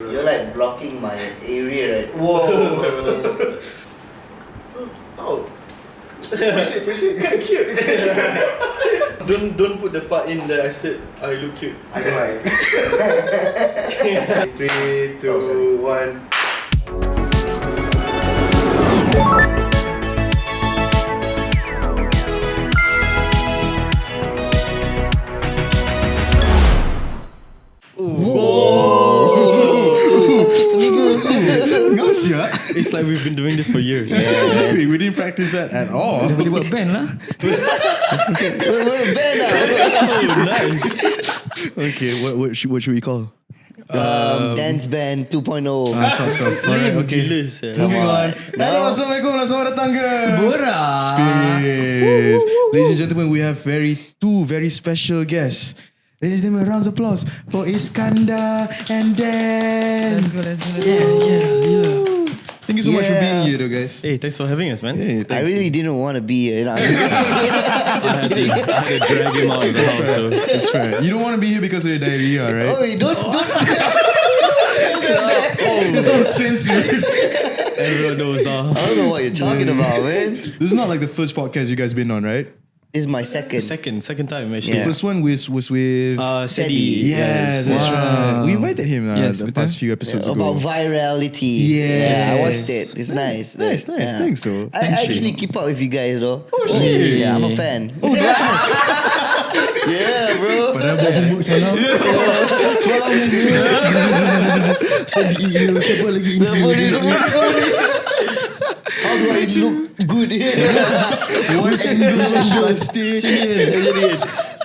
You're like blocking my area, right? Whoa! Oh. Push it, kinda cute. Don't put the part in that I said I look cute. I know, right? 3, 2, 1. It's like we've been doing this for years. Exactly, we didn't practice that at all. Dah boleh buat band lah. Nice. Okay, what should we call? Dance Band 2.0. I thought so. Alright, okay. Gila sah. Moving on. Hello, Assalamualaikum. Selamat datang ke Borak Space. Ladies and gentlemen, we have two very special guests. Ladies and gentlemen, rounds of applause for Iskandar and Dan. Let's go. Yeah. Thank you so much for being here, though, guys. Hey, thanks for having us, man. Hey, I thanks. really didn't want to be here. I had to drag him out of the house. So. It's fair. You don't want to be here because of your diarrhea, right? Oh, don't. It's uncensored. Everyone knows now. I don't know what you're talking about, man. This is not like the first podcast you guys been on, right? This is my second. Second time actually. The first one was with Sedi. yes, that's right. We invited him Yes, the betul. past few episodes About ago. virality. Yes. Yeah, I watched it. It's nice. Nice. Thanks, though. I actually keep up with you guys, though. Oh, shit. Yeah, I'm a fan. Yeah, bro. Padahal buat homework semalam. Sedih. Siapa lagi interview? How do I look good here? Watch and go short stay.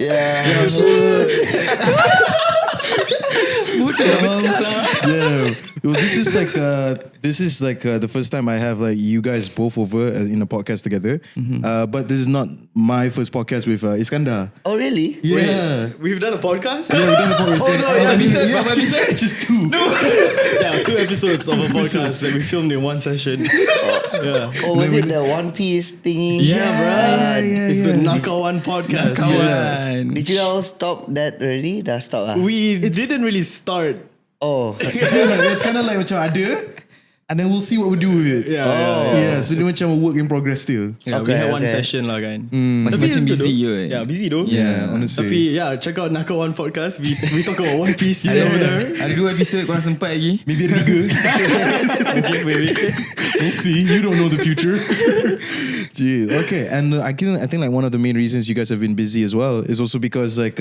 Yeah. Budak pecah lah. Yeah. Well, this is like the first time I have like you guys both over in a podcast together. But this is not my first podcast with Iskandar. Oh, really? Yeah. We've done a podcast? Yeah, we done a podcast. Episode? Just two. Yeah, 2 episodes of a podcast that we filmed in one session. Yeah. Oh, was it the One Piece thingy? Yeah, bro. It's the Nakawan podcast. Kawan. Did you all stop that already? Dah stop ah? We didn't really start. Oh. It's kind of like macam ada, and then we'll see what we do with it. Yeah. So dia macam a work in progress still. Yeah, we Okay, had one okay. session lah kan. Masing-masing it's good busy though. je. Yeah, busy though. Yeah, honestly. Tapi yeah, check out Nakawan podcast. We talk about One Piece over there. Ada 2 episod korang sempat lagi. Maybe ada 3. Okay, maybe. We'll see. You don't know the future. Gee, okay. And I think like one of the main reasons you guys have been busy as well is also because like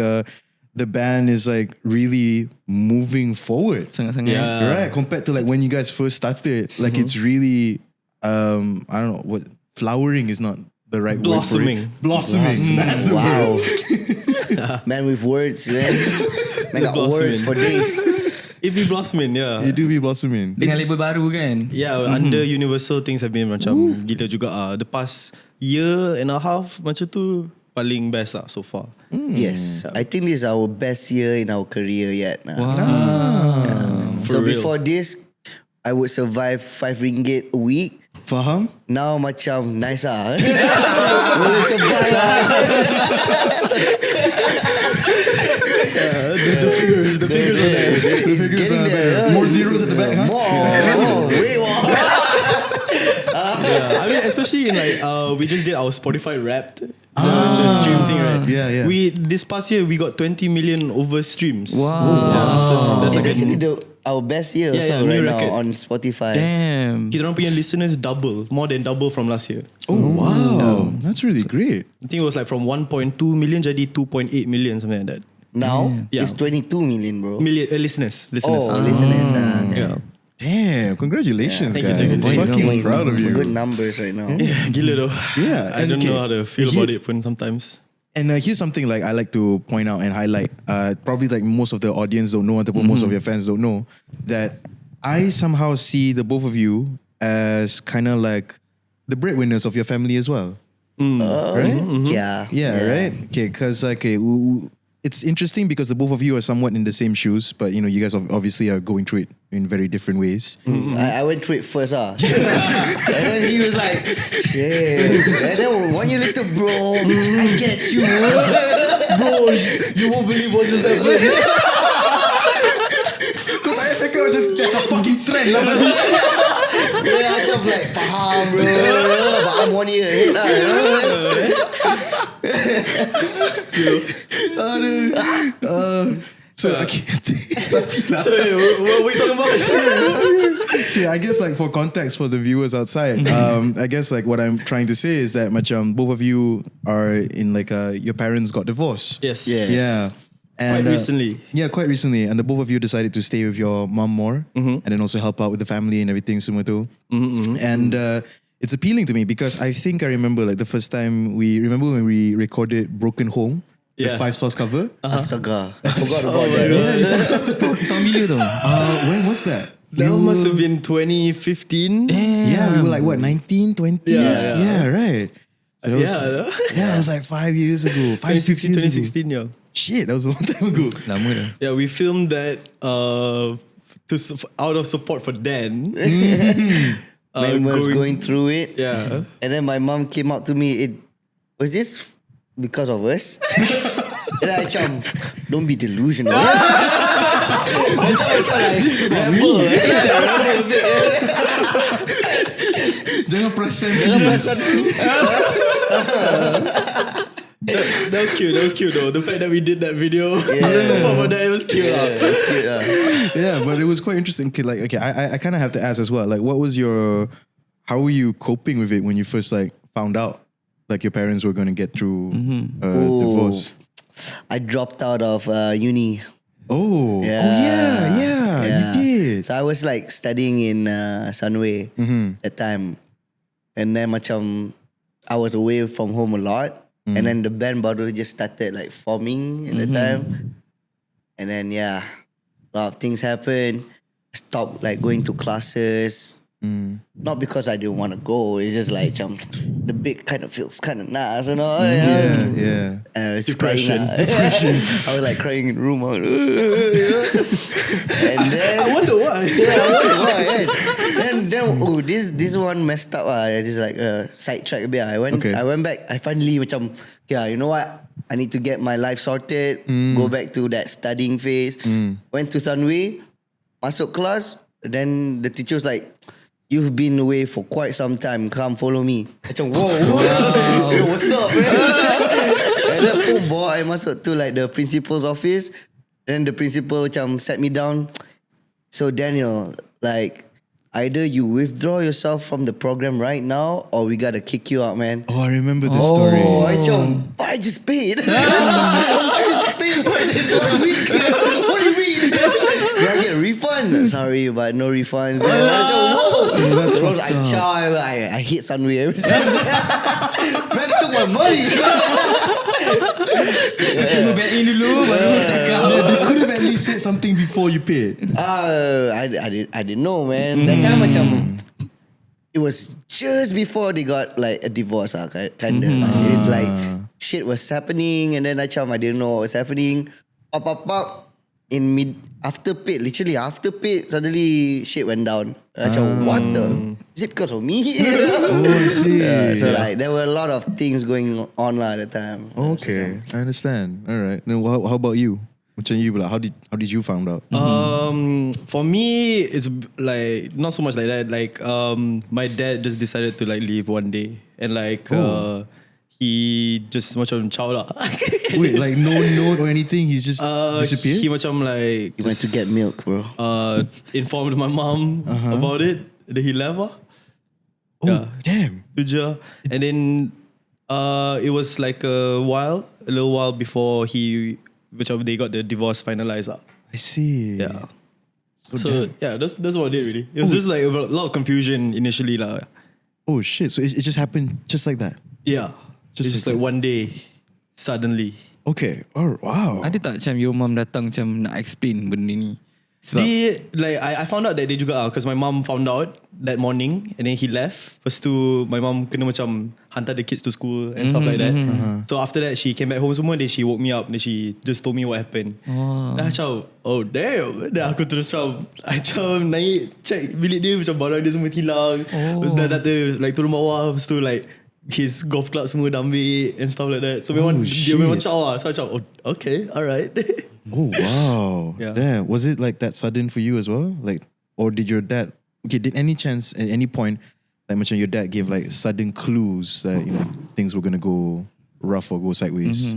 the band is like really moving forward. Sangat-sangat. Yeah. Right, compared to like when you guys first started, like it's really I don't know what flowering is not the right Blossoming. word for it. Blossoming. That's the Wow. word. Man with words, man. Man got words blossoming. for days. It be blossoming, yeah. You do be blossoming. Dengan label baru kan. Yeah, under Universal things have been macam gila juga. The past year and a half macam tu paling best lah so far. Yes. I think this is our best year in our career yet. Wow. So For real. before this, I would survive 5 ringgit a week. Faham? Now macam nice lah. Boleh survive lah. The figures are there. The figures are there. More zeros at the back, huh? More. Way more. Yeah, I mean especially in like we just did our Spotify Wrapped. The stream thing, right? Yeah. This past year we got 20 million over streams. Wow. Yeah, so that's It's like actually our best year Yeah, also new right record. now on Spotify. Damn. kita orang punya listeners more than double from last year. Oh wow, that's really great. I think it was like from 1.2 million jadi 2.8 million, something like that. Now Yeah. it's 22 million, bro. Million listeners. Oh, listeners. Yeah. Damn, congratulations, Thank you, guys. thank you, thank you. Fucking proud of you. Good numbers right now. Yeah, gila though. Yeah, I don't and know how to feel he- about it pun sometimes. And here's something like I like to point out and highlight. Probably like most of the audience don't know, ataupun most of your fans don't know, that I somehow see the both of you as kind of like the breadwinners of your family as well. Right? Yeah. Yeah, right? Okay, because it's interesting because the both of you are somewhat in the same shoes, but you know, you guys obviously are going through it in very different ways. I went through it first. And then he was like, shit. And then one year later, bro, I get you. Bro, you won't believe what just happened. Kau tak payah cakap That's a fucking trend lah. Yeah, macam like faham bro. But I'm 1 year ahead lah. So okay. Sorry, what were we talking about? Okay, I guess like for context for the viewers outside, I guess like what I'm trying to say is that both of you are in like your parents got divorced. Yes. Yeah. And, Quite recently. Yeah, quite recently. And the both of you decided to stay with your mom more and then also help out with the family and everything semua tu. And it's appealing to me because I think I remember like the first time when we recorded Broken Home, the 5 Stars cover. Astaga, I forgot about that. Tahun bila tu? When was that? That must have been 2015. Yeah, we were like what, 19, 20? Yeah, right. It was, it was like 5 years ago. 5, 6 years 2016, ago. yeah. Shit, that was a long time ago. Lama dah. Yeah, we filmed that out of support for Dan. Man was going through it. Yeah. And then my mom came up to me. Was this because of us? And I macam, don't be delusional. This is about me. Jangan perasan. That was cute. That was cute though. The fact that we did that video, the support for that, it was cute. Yeah, it's cute. Yeah, but it was quite interesting. Like, okay, I kind of have to ask as well. Like, how were you coping with it when you first like found out like your parents were going to get through divorce? I dropped out of uni. Oh, Yeah. you did. So I was like studying in Sunway at time. And then macam I was away from home a lot. And then the band baru just started like forming at the time. And then a lot of things happened. I stopped like going to classes. Not because I didn't want to go. It's just like the beat kind of feels kind of nice, you know. Yeah. And I was Depression. crying. I was like crying in the room. And then I wonder why. Then this one messed up. I just like sidetrack a bit. I went back. I finally macam, you know what? I need to get my life sorted. Go back to that studying phase. Went to Sunway, masuk kelas. Then the teacher was like, "You've been away for quite some time. Come follow me." Macam whoa. Yo, what's up, man? And then boom, I masuk to like the principal's office. Then the principal macam sat me down. So Daniel, like either you withdraw yourself from the program right now, or we gotta kick you out, man. Oh, I remember this story. Oh, I just paid. I just paid for this last week. What do you mean? Do I get a refund? Sorry, but no refunds. That's fucked up. I hate Sunway ever since. Man took my money. Tunggu back in dulu baru cakap. They could have at least said something before you paid. I didn't know, man. That time macam it was just before they got like a divorce, kinda. It like shit was happening, and then macam I didn't know what was happening. Pop. After paid, literally after paid, suddenly shit went down. Macam what the? Is it because of me? Oh, I see. So like there were a lot of things going on at the time. Okay, I understand. All right. Then how about you? Macam you pula, how did you find out? For me, it's like not so much like that. Like my dad just decided to like leave one day, and like he just macam chow lah. Wait, like no note or anything? He's just disappeared? He macam like You went to get milk, bro. informed my mom about it. Then he left lah. Oh, damn. Tu je. And then it was like a little while before they got the divorce finalized lah. I see. Yeah. So that's what it did really. It was just like a lot of confusion initially lah. Oh shit, so it just happened just like that? Yeah. Just like one day, suddenly. Okay. Oh, wow. Ada tak macam your mom datang macam nak explain benda ni? Sebab I found out that dia juga because my mom found out that morning and then he left. Lepas tu my mom kena macam hantar the kids to school and stuff like that. So after that she came back home semua. Then she woke me up. Then she just told me what happened. Then macam damn. Then aku terus macam naik check bilik dia, macam barang dia semua hilang. Dah like turun bawah. Lepas tu like his golf club semua dah ambil and stuff like that. So memang dia memang caw lah. So macam okay, alright. Oh wow. Yeah. Damn. Was it like that sudden for you as well? Like, or did your dad? Okay, did any chance at any point, like macam your dad gave like sudden clues that things were gonna go rough or go sideways?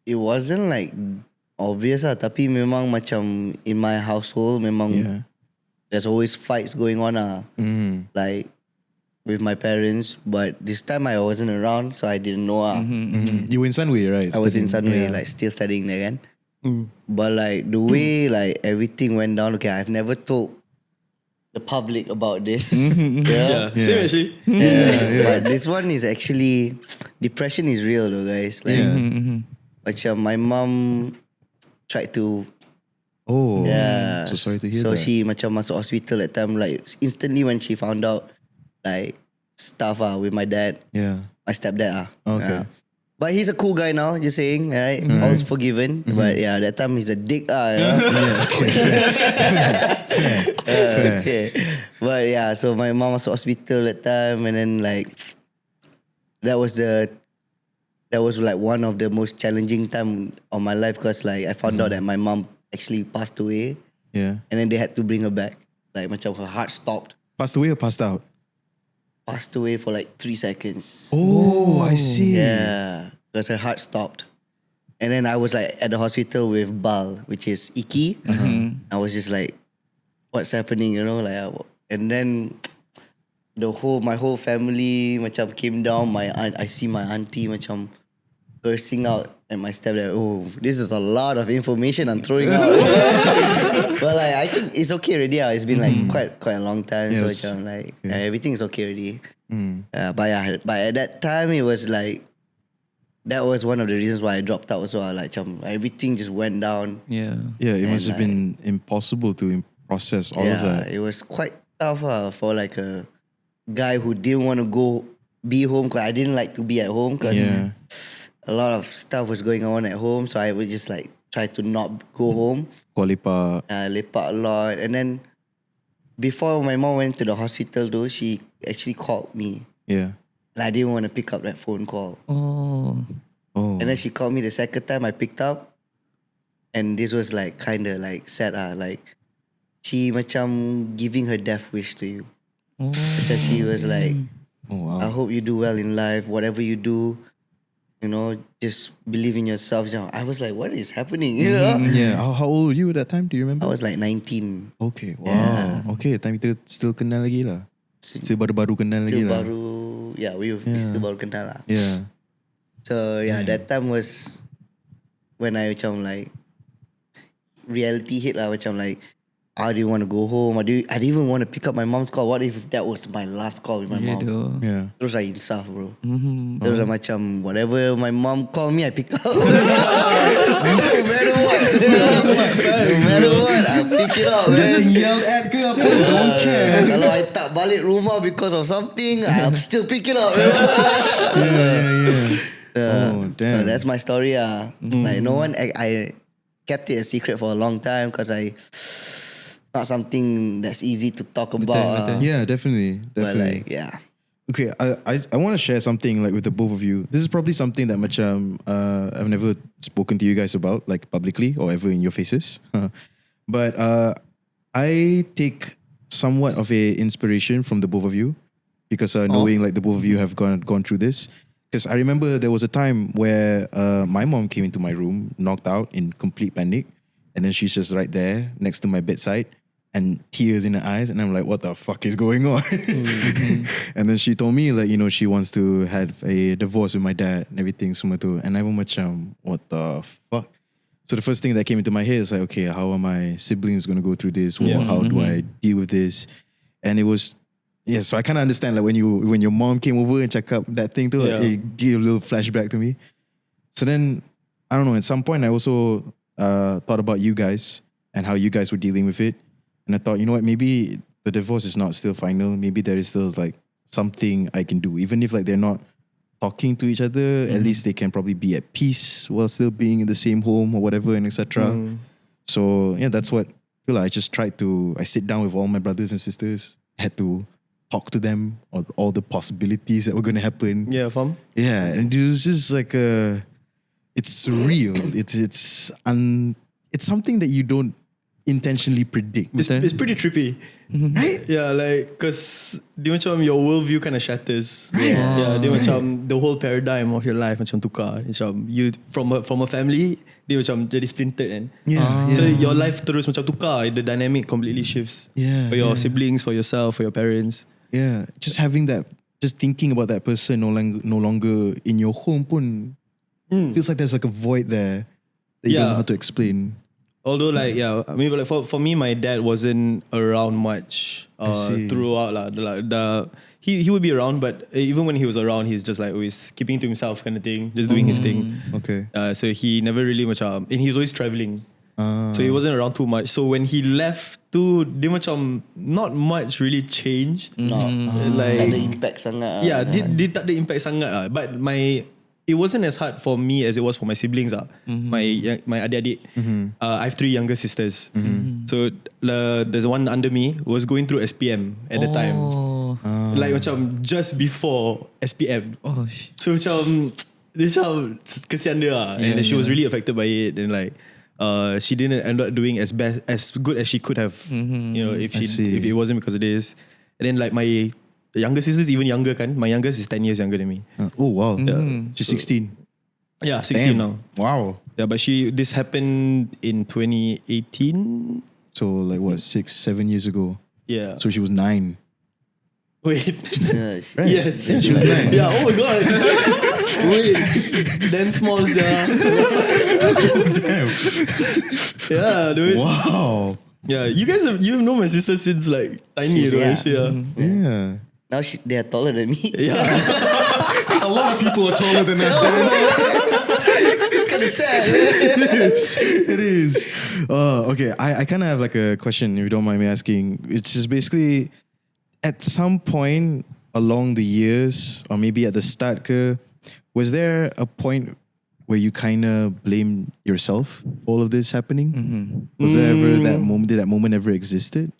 It wasn't like obvious lah, tapi memang macam in my household memang Yeah. there's always fights going on lah. Like with my parents, but this time I wasn't around, so I didn't know lah. You were in Sunway, right? I was in Sunway, Yeah. like still studying there kan. But like the way like everything went down, okay, I've never told the public about this. Yeah. Same actually. But this one is actually, depression is real though, guys. Like macam my mom tried to Oh. yeah. So sorry to hear so that. she macam masuk hospital that time, like instantly when she found out like stuff with my dad, Yeah. my stepdad Okay. But he's a cool guy now, just saying, alright? All's forgiven. But yeah, that time he's a dick Yeah. Okay. Fair. okay. But yeah, so my mom was hospital that time, and then like that was like one of the most challenging time of my life, because like I found out that my mom actually passed away, Yeah. and then they had to bring her back. Like macam her heart stopped. Passed away or passed out? Passed away for like 3 seconds. Oh, I see. Yeah, because her heart stopped. And then I was like at the hospital with Bal, which is Iki. I was just like, what's happening, like, and then my whole family macam came down. I see my auntie macam cursing out at my stepdad. Oh, this is a lot of information I'm throwing out. But like I think it's okay already. It's been like quite a long time. Yes. So macam like everything is okay already. But at that time it was like, that was one of the reasons why I dropped out also. Like macam everything just went down. Yeah. Yeah, it And must have been impossible to process all of that. It was quite tough for like a guy who didn't want to be home, because I didn't like to be at home, because Yeah. a lot of stuff was going on at home. So I would just like try to not go home. Kualipa. Lepak a lot. And then before my mom went to the hospital though, she actually called me. Yeah. And I didn't want to pick up that phone call. Oh. Oh. And then she called me the second time. I picked up, and this was like kind of like sad. Like she macam giving her death wish to you. Macam she was like, Oh, wow. I hope you do well in life. Whatever you do, just believe in yourself. I was like, what is happening? Yeah. How old were you at that time? Do you remember? I was like 19. Okay. Wow. Yeah. Okay. Time kita still kenal lagi lah. Still baru-baru kenal lagi Still lah. baru, we still baru kenal lah. Yeah. So yeah, that time was when I macam like reality hit lah. Macam like I didn't want to go home. I didn't even want to pick up my mom's call. What if that was my last call with my Yeah, mom? doh. Yeah. Terus like insaf, bro. Terus macam whatever my mom call me, I pick up. No matter what. No matter what, I pick it up, man. Yelled at ke apa? Don't care. Kalau I tak balik rumah because of something, I'm still pick it up. Oh, damn. So that's my story. Like no one, I kept it a secret for a long time, because it's not something that's easy to talk about. betul. Yeah, definitely. But Definitely. like, yeah. Okay, I want to share something like with the both of you. This is probably something that macam I've never spoken to you guys about, like publicly or ever in your faces. But I take somewhat of a inspiration from the both of you, because knowing like the both of you have gone through this. Because I remember there was a time where my mom came into my room, knocked out in complete panic, and then she's just right there next to my bedside, and tears in her eyes, and I'm like, what the fuck is going on? And then she told me like, she wants to have a divorce with my dad and everything semua tu. And I was macam, what the fuck? So the first thing that came into my head is like, okay, how are my siblings going to go through this? How do I deal with this? And it was, so I kind of understand like when your mom came over and checked up that thing too, it gave a little flashback to me. So then, I don't know, at some point I also thought about you guys and how you guys were dealing with it. And I thought, you know what, maybe the divorce is not still final. Maybe there is still like something I can do. Even if like they're not talking to each other, at least they can probably be at peace while still being in the same home or whatever, and etc. So yeah, that's what I feel like. I sit down with all my brothers and sisters, had to talk to them on all the possibilities that were going to happen. Yeah, faham? Yeah, and it was just like it's surreal. It's something that you don't intentionally predict. It's pretty trippy. Right? Yeah, like, cause dia macam your worldview kind of shatters. Yeah, dia macam the whole paradigm of your life macam tukar. Macam you from a family, dia macam jadi splintered kan. So your life terus macam tukar. The dynamic completely shifts. Yeah, For your siblings, for yourself, for your parents. Yeah, just having that, just thinking about that person no longer in your home pun feels like there's like a void there that you don't know how to explain. Although like I mean like for me my dad wasn't around much throughout lah. He would be around, but even when he was around, he's just like always keeping to himself kind of thing, just doing his thing. Okay. So he never really macam, and he's always traveling. So he wasn't around too much. So when he left tu, dia macam not much really changed. Tak ada impact sangat. Yeah, dia tak ada impact sangat lah. But it wasn't as hard for me as it was for my siblings lah. My adik-adik. I have 3 younger sisters. So there's one under me who was going through SPM at the time. Like macam just before SPM. So macam kesian dia lah. And she was really affected by it. And like she didn't end up doing as good as she could have. You know, if it wasn't because of this. And then like my younger sister's even younger kan. My youngest is 10 years younger than me. Oh wow. Yeah. She's 16. Yeah, 16 Damn. now. Wow. Yeah, but this happened in 2018. So like what, 6-7 years ago? Yeah. So she was 9. Wait. Yes. Right? Yes. Yeah, she was 9. Yeah. Oh my god. Wait. Damn small, yeah. Damn. Yeah, dude. Wow. Yeah, you've known my sister since like tiny, She's- though, yeah. actually, yeah. Yeah. Now they are taller than me. Yeah. A lot of people are taller than us. It's kind of sad. It is. Okay, I kind of have like a question, if you don't mind me asking. It's just basically, at some point along the years, or maybe at the start, was there a point where you kind of blame yourself for all of this happening? Was there ever that moment? Did that moment ever existed?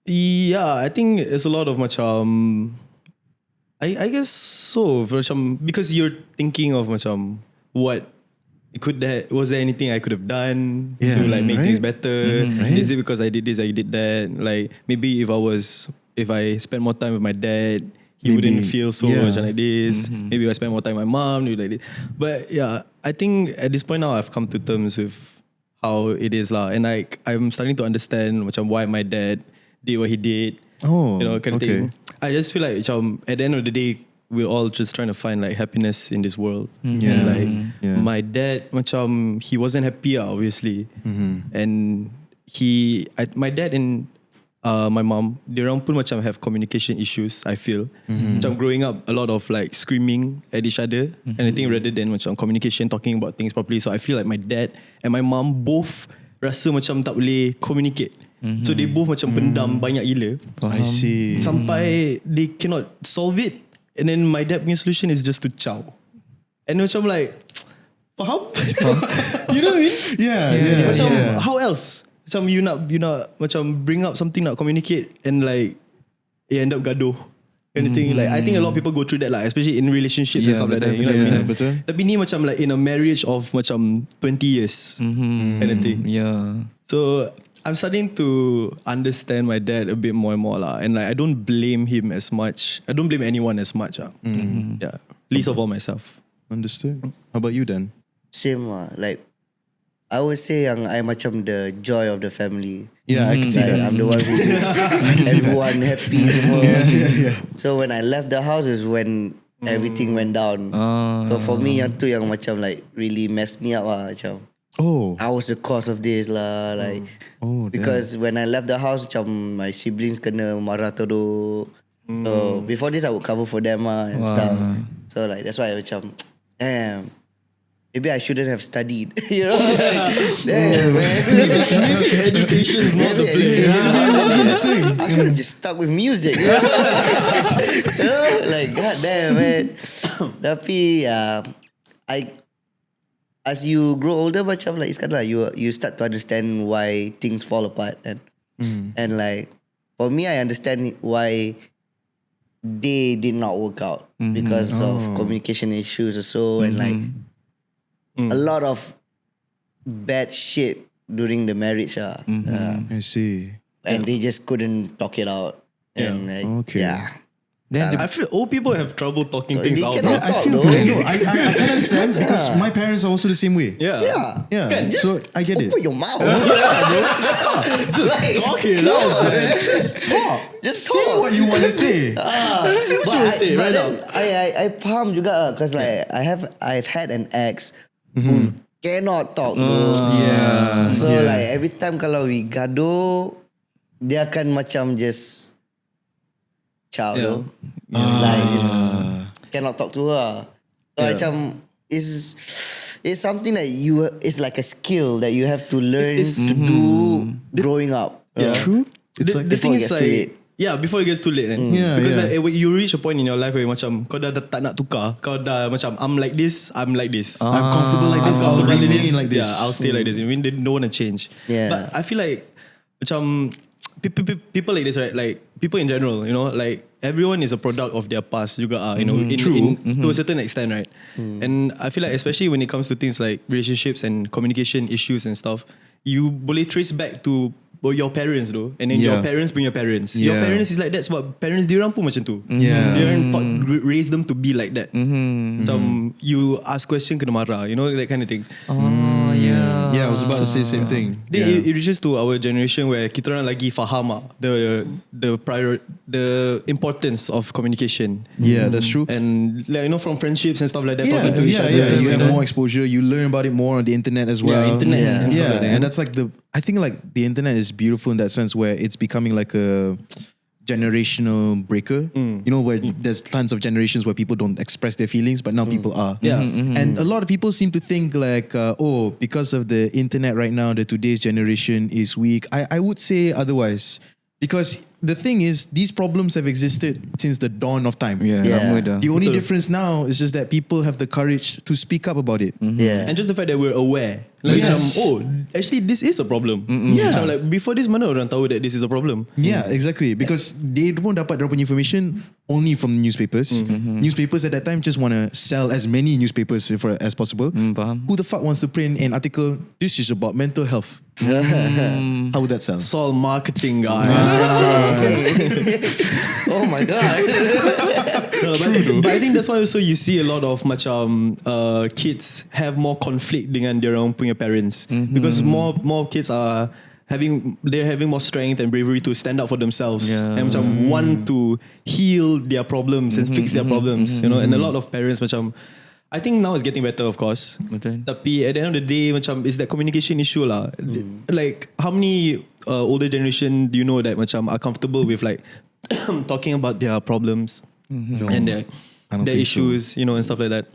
Yeah, I think it's a lot of macam. I guess so. Macam, because you're thinking of macam what was there anything I could have done to like make things better? Is it because I did this, I did that? Like maybe if I spent more time with my dad, he wouldn't feel so much like this. Maybe if I spend more time with my mom, he'd like this. But yeah, I think at this point now I've come to terms with how it is lah, and like I'm starting to understand macam why my dad did what he did. Oh, You know, kind of okay. thing. I just feel like macam at the end of the day, we're all just trying to find like happiness in this world. Yeah. And like Yeah. my dad macam he wasn't happy obviously. And my dad and my mom, diorang pun macam have communication issues, I feel. Macam growing up, a lot of like screaming at each other. And I think rather than macam communication, talking about things properly. So I feel like my dad and my mom both rasa macam tak boleh communicate. So they both macam pendam banyak gila. I see. Sampai they cannot solve it. And then my dad punya solution is just to chow. And macam like, faham? You know what I mean? Yeah. Macam how else? Macam you nak macam bring up something, nak communicate, and like end up gaduh kind of thing. Like I think a lot of people go through that lah, especially in relationships and stuff like that. You know what I mean? Betul. Tapi ni macam like in a marriage of macam 20 years kind of thing. Yeah. So I'm starting to understand my dad a bit more and more lah, and like I don't blame him as much. I don't blame anyone as much lah. Yeah, least of all myself. Understood. How about you then? Same lah. Like I would say yang I macam the joy of the family. Yeah, I can see Like that. I'm the one who makes everyone happy semua. So when I left the house is when everything went down. So for me yang tu yang macam like really messed me up lah. Macam Oh. I was the cause of this lah. Like because when I left the house macam my siblings kena marah teruk. So before this I would cover for them lah and stuff. So like that's why I macam damn, maybe I shouldn't have studied. You know? Damn, man. Maybe education is not the place. I should have just stuck with music. You know? You know? Like god damn, man. Tapi as you grow older, macam like Iskandar, you start to understand why things fall apart, and like for me, I understand why they did not work out because of communication issues or so, and like a lot of bad shit during the marriage. I see. And they just couldn't talk it out. And Okay. Then I feel old people have trouble talking They things out. cannot bro. I feel though. that. No, I can understand because my parents are also the same way. Yeah. Yeah. Just So I get it. open your mouth. Just talk it out, man. Just talk. Just Say talk. what you want to say. Say what you say but right then now. I faham juga because like I've had an ex who cannot talk. Bro. Yeah. So yeah. like every time kalau we gaduh, dia akan macam just ciao Yeah. like just cannot talk to her. So Yeah. macam it's something that it's like a skill that you have to learn to do growing up. Yeah. True. It's like the thing before it is gets too late. before it gets too late. Yeah, Because yeah. like, when you reach a point in your life where macam kau dah tak nak tukar, kau dah macam I'm like this. I'm comfortable like this. I'll comfortable remain like this. Yeah, I'll stay like this. I mean, they don't want to change. Yeah. But I feel like macam people like this, right? Like people in general, you know, like everyone is a product of their past juga, you know, to a certain extent, right? And I feel like especially when it comes to things like relationships and communication issues and stuff, you boleh trace back to your parents though, and then your Yeah. parents punya parents. Your Yeah. parents is like that sebab parents diorang pun macam tu. Yeah. Diorang raise them to be like that. Macam you ask question kena marah, you know, that kind of thing. Oh yeah. Yeah, I was about to say the same thing. Then Yeah. it reaches to our generation where kita orang lagi faham the importance of communication. Yeah, that's true. And like, you know, from friendships and stuff like that, Yeah, talking to each other. You have more exposure. You learn about it more on the internet as well. internet and stuff like that. And that's like I think like the internet is beautiful in that sense where it's becoming like a generational breaker. You know, where there's tons of generations where people don't express their feelings, but now people are. Yeah. And a lot of people seem to think like, because of the internet right now, the today's generation is weak. I would say otherwise. Because the thing is, these problems have existed since the dawn of time. Yeah, Yeah. lama dah. The only difference now is just that people have the courage to speak up about it. Yeah. And just the fact that we're aware. Like Yes. macam, actually this is a problem. Yeah. Macam like before this mana orang tahu that this is a problem. Yeah, exactly. Because they don't dapat their information only from newspapers. Newspapers at that time just want to sell as many newspapers as possible. Faham. Who the fuck wants to print an article? This is about mental health. How would that sound? It's all marketing, guys. Oh my god. No, but I think that's why also you see a lot of macam kids have more conflict dengan their own punya parents because more kids are having more strength and bravery to stand up for themselves and macam want to heal their problems and fix their problems, you know. And a lot of parents macam, I think now it's getting better, of course. Betul. Tapi at the end of the day, macam is that communication issue lah. Like how many older generation do you know that macam are comfortable with like talking about their problems and their I don't think issues, you know, and stuff like that.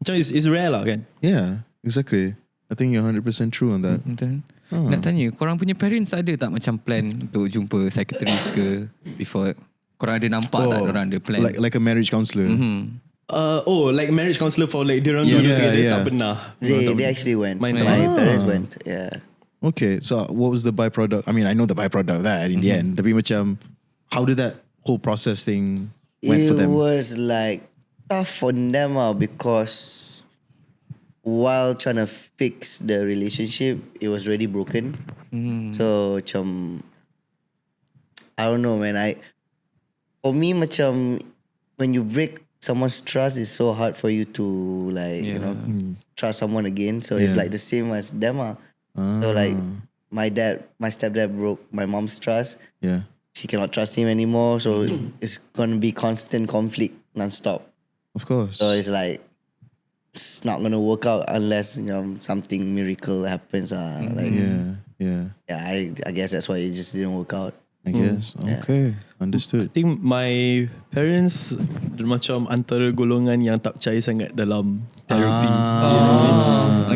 Macam it's rare lah kan. Yeah, exactly. I think you're 100% true on that. Betul. Nak tanya, korang punya parents ada tak macam plan untuk jumpa psychiatrist ke before? Korang ada nampak tak orang ada plan? Like a marriage counselor. Like marriage counselor for like diorang Yeah, dulu together yeah. tak pernah. They actually went. Mine My tak. parents went. Yeah. Okay, so what was the byproduct? I mean, I know the byproduct of that in the end. Tapi macam, how did that whole process thing went for them? It was like tough for them because while trying to fix the relationship, it was already broken. So macam, I don't know, man. For me, macam when you break someone's trust, it's so hard for you to like you know trust someone again. So it's Yeah. like the same as them. So like my stepdad broke my mom's trust. Yeah. She cannot trust him anymore. So it's gonna be constant conflict nonstop. Of course. So it's like it's not gonna work out unless you know something miracle happens. Like yeah. I guess that's why it just didn't work out. I guess. Okay. Understood. I think my parents macam antara golongan yang tak percaya sangat dalam therapy.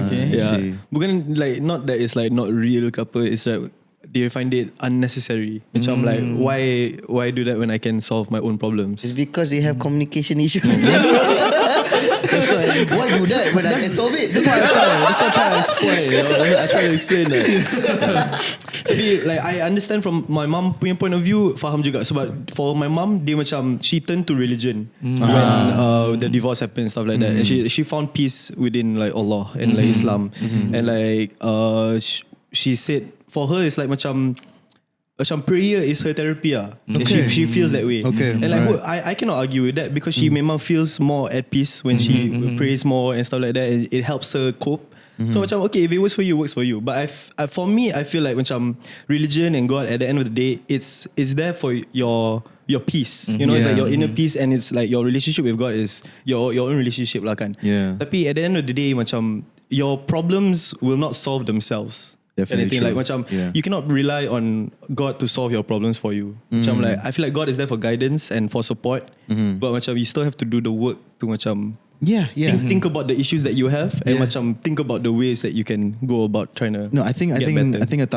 Okay. Yeah. see. Bukan like not that it's like not real ke apa, it's like they find it unnecessary. Macam like why do that when I can solve my own problems? It's because they have communication issues. Why do that when I can solve it? That's what I try to explain. I try to explain that. Tapi like I understand from my mum punya point of view, faham juga. Sebab for my mum, dia macam she turned to religion when the divorce happened, stuff like that. And she found peace within like Allah and like Islam. And like she said for her it's like macam prayer is her therapy she feels that way. And like I cannot argue with that because she memang feels more at peace when she prays more and stuff like that, and it helps her cope. So macam okay, if it works for you. But for me, I feel like macam religion and God at the end of the day, it's there for your peace. You know, it's like your inner peace, and it's like your relationship with God is your own relationship lah kan. Tapi at the end of the day, macam your problems will not solve themselves. Definitely Like macam you cannot rely on God to solve your problems for you. Macam like I feel like God is there for guidance and for support, but macam you still have to do the work to macam think about the issues that you have and macam think about the ways that you can go about trying to. No, I think 1,000%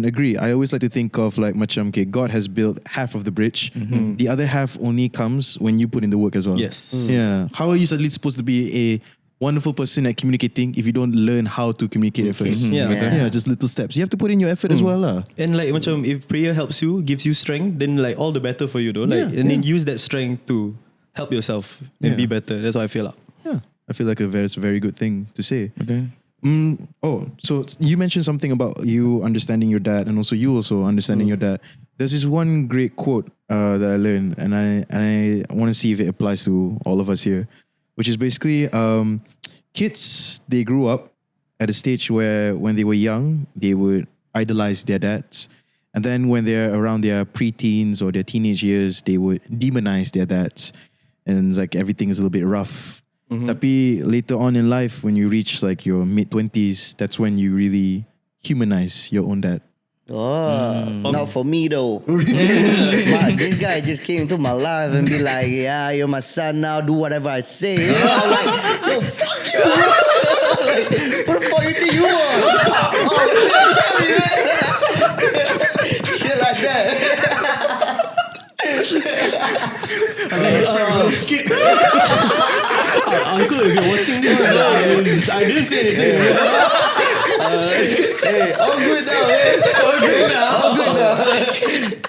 agree. I always like to think of like macam okay, God has built half of the bridge. The other half only comes when you put in the work as well. Yes. Yeah. How are you suddenly supposed to be a wonderful person at communicating if you don't learn how to communicate at first? Just little steps. You have to put in your effort as well lah. And like macam if prayer helps you, gives you strength, then like all the better for you though. Like and then use that strength to help yourself and be better. That's what I feel lah. Yeah, I feel like it's a very good thing to say. Okay. So you mentioned something about you understanding your dad, and also you also understanding your dad. There's this one great quote that I learned, and I want to see if it applies to all of us here, which is basically kids, they grew up at a stage where when they were young, they would idolize their dads. And then when they're around their preteens or their teenage years, they would demonize their dads. And it's like everything is a little bit rough. Tapi later on in life, when you reach like your mid-20s, that's when you really humanize your own dad. Not for me though. This guy just came into my life and be like, yeah, you're my son now, do whatever I say. You know, I'm like, yo, fuck you. Like, what the fuck you think you are? Shit like that. Uncle, if you're watching this, I didn't say anything. Hey, all good now, man. All good now.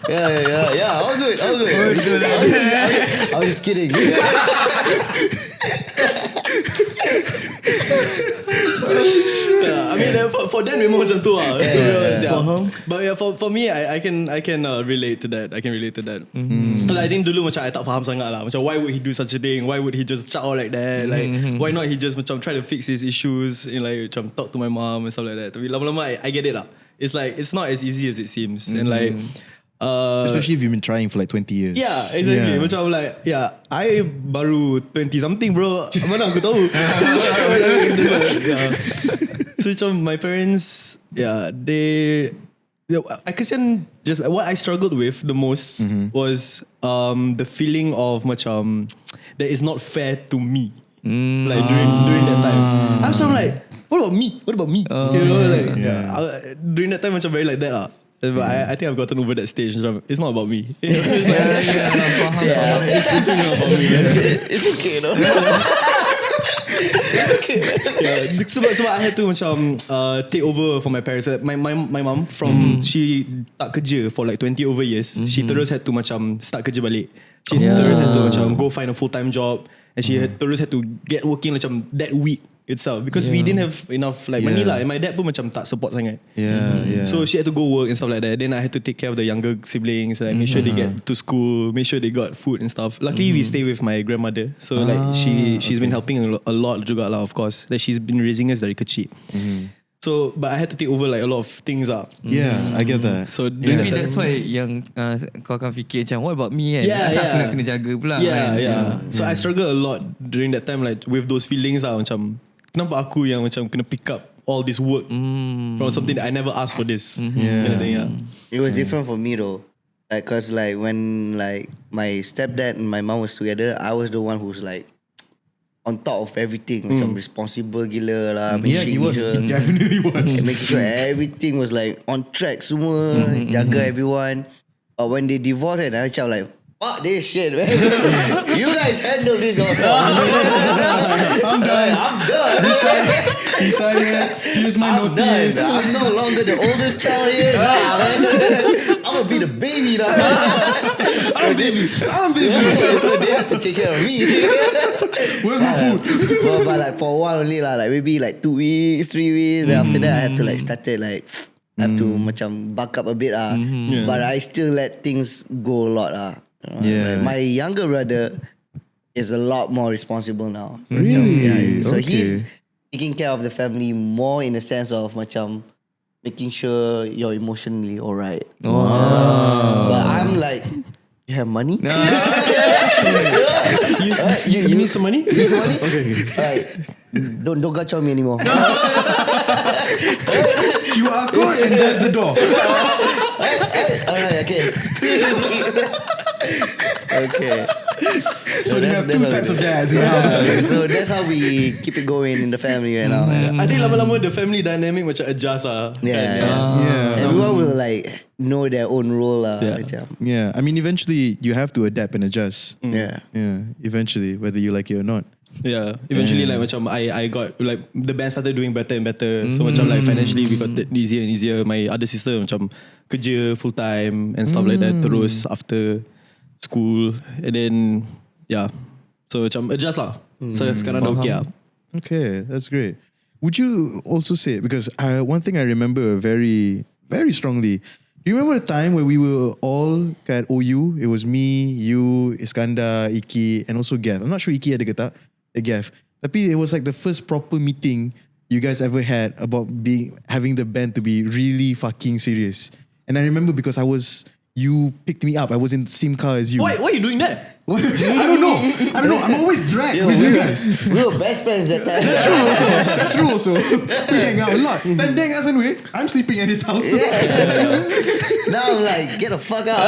Yeah, all good. I was just kidding. I mean, for them memang macam tu lah. But yeah, for me, I can relate to that. I can relate to that. But I think dulu macam I tak faham sangat lah. Macam why would he do such a thing? Why would he just shout out like that? Like why not he just macam try to fix his issues and like macam talk to my mom and stuff like that. Tapi lama-lama I get it lah. It's like it's not as easy as it seems. And like especially if you've been trying for like 20 years. Yeah, exactly. Macam like, I baru 20 something bro. Mana aku tahu. So macam my parents, they, I kesian just what I struggled with the most was the feeling of macam that is not fair to me. Like during that time, I'm so like, what about me? You know, like during that time macam very like that lah. But I think I've gotten over that stage. It's not about me. It's really not about me. It's okay, no? Sebab I had to macam take over for my parents. My mom from she tak kerja for like 20 over years. She terus had to macam start kerja balik. She terus had to macam go find a full-time job, and she terus had to get working macam that week itself because we didn't have enough like money lah, and my dad pun macam tak support sangat. So she had to go work and stuff like that. Then I had to take care of the younger siblings, like make sure they get to school, make sure they got food and stuff. Luckily we stay with my grandmother, so like she's been helping a lot juga lah, of course. Like she's been raising us dari kecil. So but I had to take over like a lot of things lah. I get that. So maybe that's why yang kau akan fikir macam what about me kan? Asal aku nak kena jaga pula kan? So I struggle a lot during that time, like with those feelings lah, macam kenapa aku yang macam kena pick up all this work from something that I never asked for this. It was different for me though. Like, cause like when like my stepdad and my mom was together, I was the one who's like on top of everything, macam responsible gila lah. He was. He definitely was. Making sure everything was like on track semua, jaga everyone. But when they divorced, I macam like, fuck this shit, man. You guys handle this yourself. I'm done. I'm done. Retired. Here's my I'm done. notice. I'm no longer the oldest child here. Nah, man. I'm gonna be the baby now. I'm baby. So they have to take care of me. Where's my food? But like for a while only lah, like maybe like 2 weeks, 3 weeks. Then after that I had to like started like I have to macam buck up a bit lah. But I still let things go a lot lah. Yeah. Like my younger brother is a lot more responsible now. So, Really? so Okay. he's taking care of the family more in the sense of macam making sure you're emotionally alright. But I'm like, you have money? You need some money? You need some money? Okay. Alright. Don't kacau me anymore. QR code and there's the door. Alright, okay. Okay. So you have two types of dads in the house. So that's how we keep it going in the family right now. I think lama-lama the family dynamic macam adjust lah. Yeah. Everyone will like know their own role lah. Macam. Yeah, I mean, eventually you have to adapt and adjust. Yeah. Yeah, eventually, whether you like it or not. Yeah, eventually like macam I got like the band started doing better and better. So macam like financially we got easier and easier. My other sister macam kerja full time and stuff like that terus after school and then yeah. So macam adjust lah. So sekarang dah okay lah. Okay, that's great. Would you also say, because one thing I remember very, very strongly, do you remember the time where we were all at OU? It was me, you, Iskandar, Iki, and also Gav. I'm not sure Iki ada ke tak, Gav. Tapi it was like the first proper meeting you guys ever had about having the band to be really fucking serious. And I remember because you picked me up. I was in the same car as you. Why are you doing that? I don't know. I'm always dragged with you guys. We were best friends that time. That's true also. We hang out a lot. Tendeng asan we, I'm sleeping at his house. Now I'm like, get the fuck out.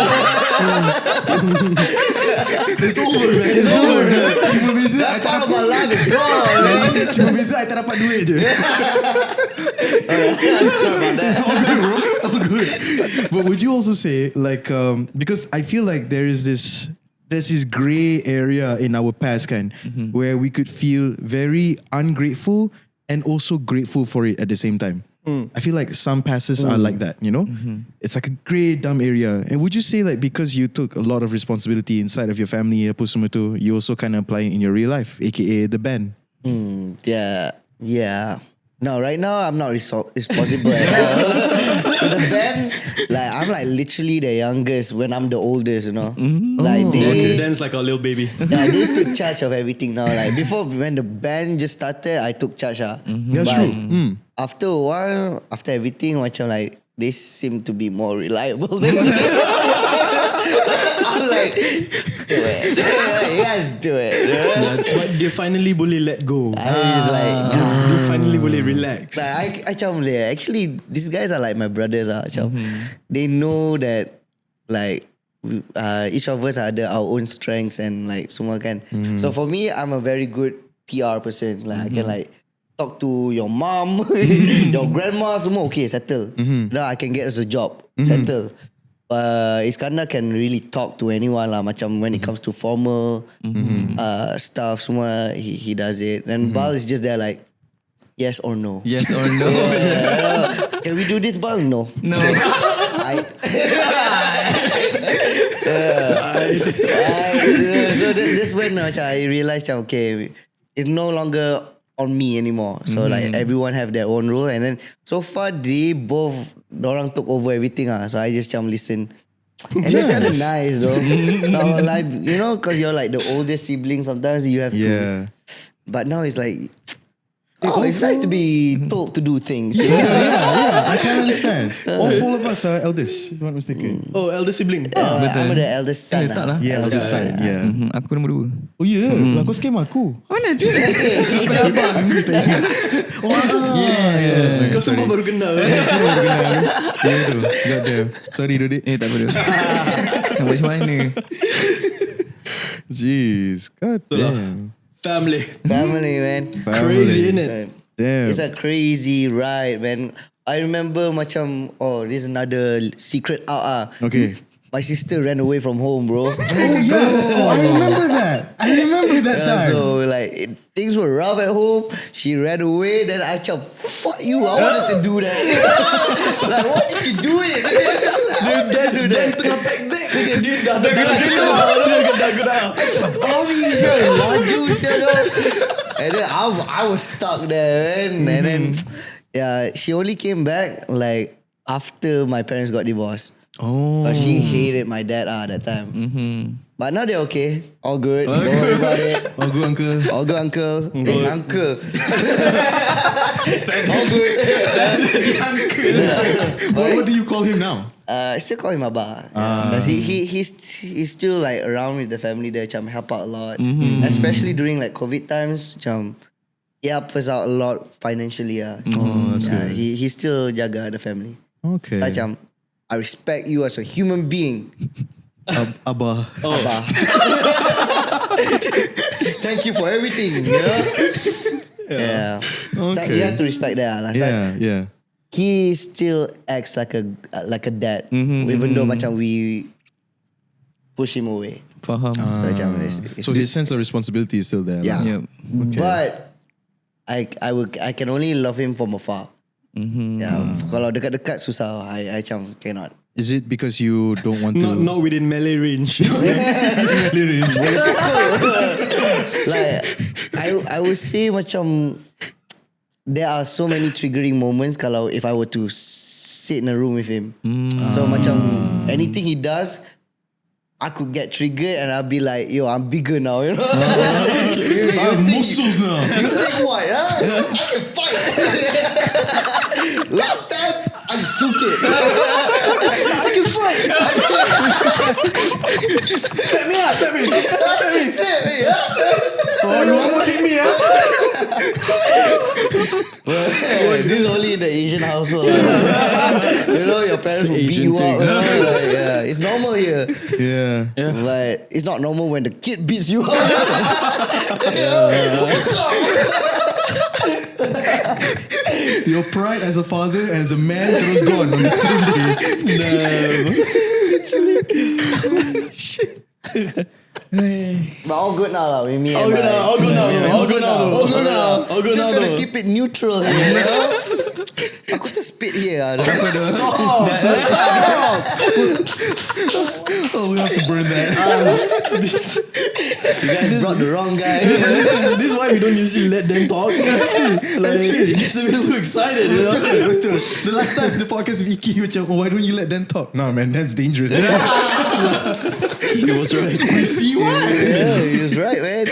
It's over, man. It's over. Cuma beza I That tak part of my dapat. life is gone. Cuma beza I tak dapat duit je. Sorry about that. All good, bro. All good. But would you also say like because I feel like there's this gray area in our past where we could feel very ungrateful and also grateful for it at the same time. I feel like some passes are like that, you know? It's like a grey, dumb area. And would you say like because you took a lot of responsibility inside of your family, apa semua tu, you also kind of apply it in your real life, aka the band? Yeah. No, right now I'm not responsible at all. To the band, like I'm like literally the youngest when I'm the oldest, you know. Like they Dan's like a little baby. yeah, they took charge of everything now. Like before, when the band just started, I took charge. That's But true. after a while, after everything, macam like they seem to be more reliable than me. I'm like, do it. You guys do it. That's why they finally boleh let go. I was like, They finally boleh relax. like I macam actually these guys are like my brothers macam they know that like each of us ada our own strengths and like semua kan. So for me, I'm a very good PR person. Like I can like talk to your mom, your grandma, semua okay, settle. Now I can get us a job, settle. Iskandar can really talk to anyone lah. Macam when it comes to formal stuff, semua he does it. And Bal is just there like, yes or no. Yes or no? Can we do this, Bal? No. No. So that's when I realized, okay, it's no longer on me anymore. So like everyone have their own role, and then so far dorang took over everything. So I just listen. And it's kind of nice though. Now, like, you know, because you're like the oldest sibling, sometimes you have to. But now it's like, it's nice to be told to do things. Yeah, I can understand. All four of us are eldest, if I'm not mistaken. Oh, elder sibling. I'm the eldest son. tak lah. Yeah, eldest son. Yeah. Aku nombor 2. Oh yeah, kau scam aku. Mana dia? Aku dah abang. Aku tak ingat. Kau semua baru kenal. Semua berkenal. Ya tu. Goddamn. Sorry Dodik. Tak apa. Nak buat macam mana? Jeez. God damn. Family. Family, man. Crazy, innit? Damn. It's a crazy ride, man. I remember macam, this is another secret out. Okay. my sister ran away from home, bro. Oh yeah. I remember that. I remember that time. So like things were rough at home. She ran away. Then I just fuck you. I wanted to do that. Like why did you do it? Dan tengah pack bag dia dah gerak. Bawi sial, laju sial. And then I was stuck there, man. And then yeah, she only came back like after my parents got divorced. Oh. But she hated my dad that time. But now they're okay. All good. Don't worry about it. All good, uncle. All good, uncle. Hey, uncle. All good. What do you call him now? I still call him Abba. Because he's still like around with the family there. Macam help out a lot. Especially during like COVID times. Macam he helps us out a lot financially. Oh, that's good. He still jaga the family. Okay. Macam I respect you as a human being. Abba. Abba. Thank you for everything. You know? Yeah. So you have to respect that. Like, Yeah. he still acts like a dad, even though macam we push him away. Faham. So macam it's So his sense of responsibility is still there. yeah. lah. Yep. But I can only love him from afar. Yeah. Kalau dekat-dekat susah. I macam cannot. Is it because you don't want to? Not within melee range. Like I would say macam there are so many triggering moments kalau if I were to sit in a room with him. So macam anything he does, I could get triggered and I'll be like, yo, I'm bigger now, you know? I have muscles now. You think what, huh? I can fight. Last time, I just took it. I can fight. Step me. Snap me. Oh, you almost hit me, This is only in the Asian household. You know, your parents will beat you up. Like, yeah, it's normal here. Yeah. But it's not normal when the kid beats you up. What's up? Your pride as a father and as a man was gone on the same day. But all good now lah with me. All good now. Still trying to keep it neutral here. You know? Aku tu spit here. Stop. Oh, we have to burn that. You guys brought the wrong guy. This is why we don't usually let them talk. Like, it gets a bit too excited. You know? Betul. The last time the podcast with Iki macam, why don't you let them talk? No man, that's dangerous. He was right. You see what? Yeah, he was right, man.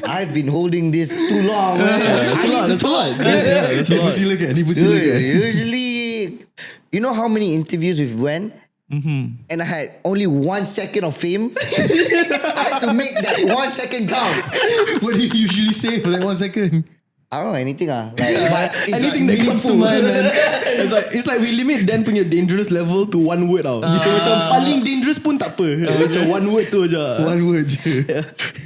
I've been holding this too long, man. I need to talk. Ni persilakan. Usually, you know how many interviews we've went? And I had only 1 second of fame. I had to make that 1 second count. What do you usually say for that 1 second? I don't know anything Like, but it's Anything like that comes to mind, man. It's like we limit Dan punya dangerous level to one word tau. So macam paling dangerous pun tak apa. Macam one word tu je. One word je.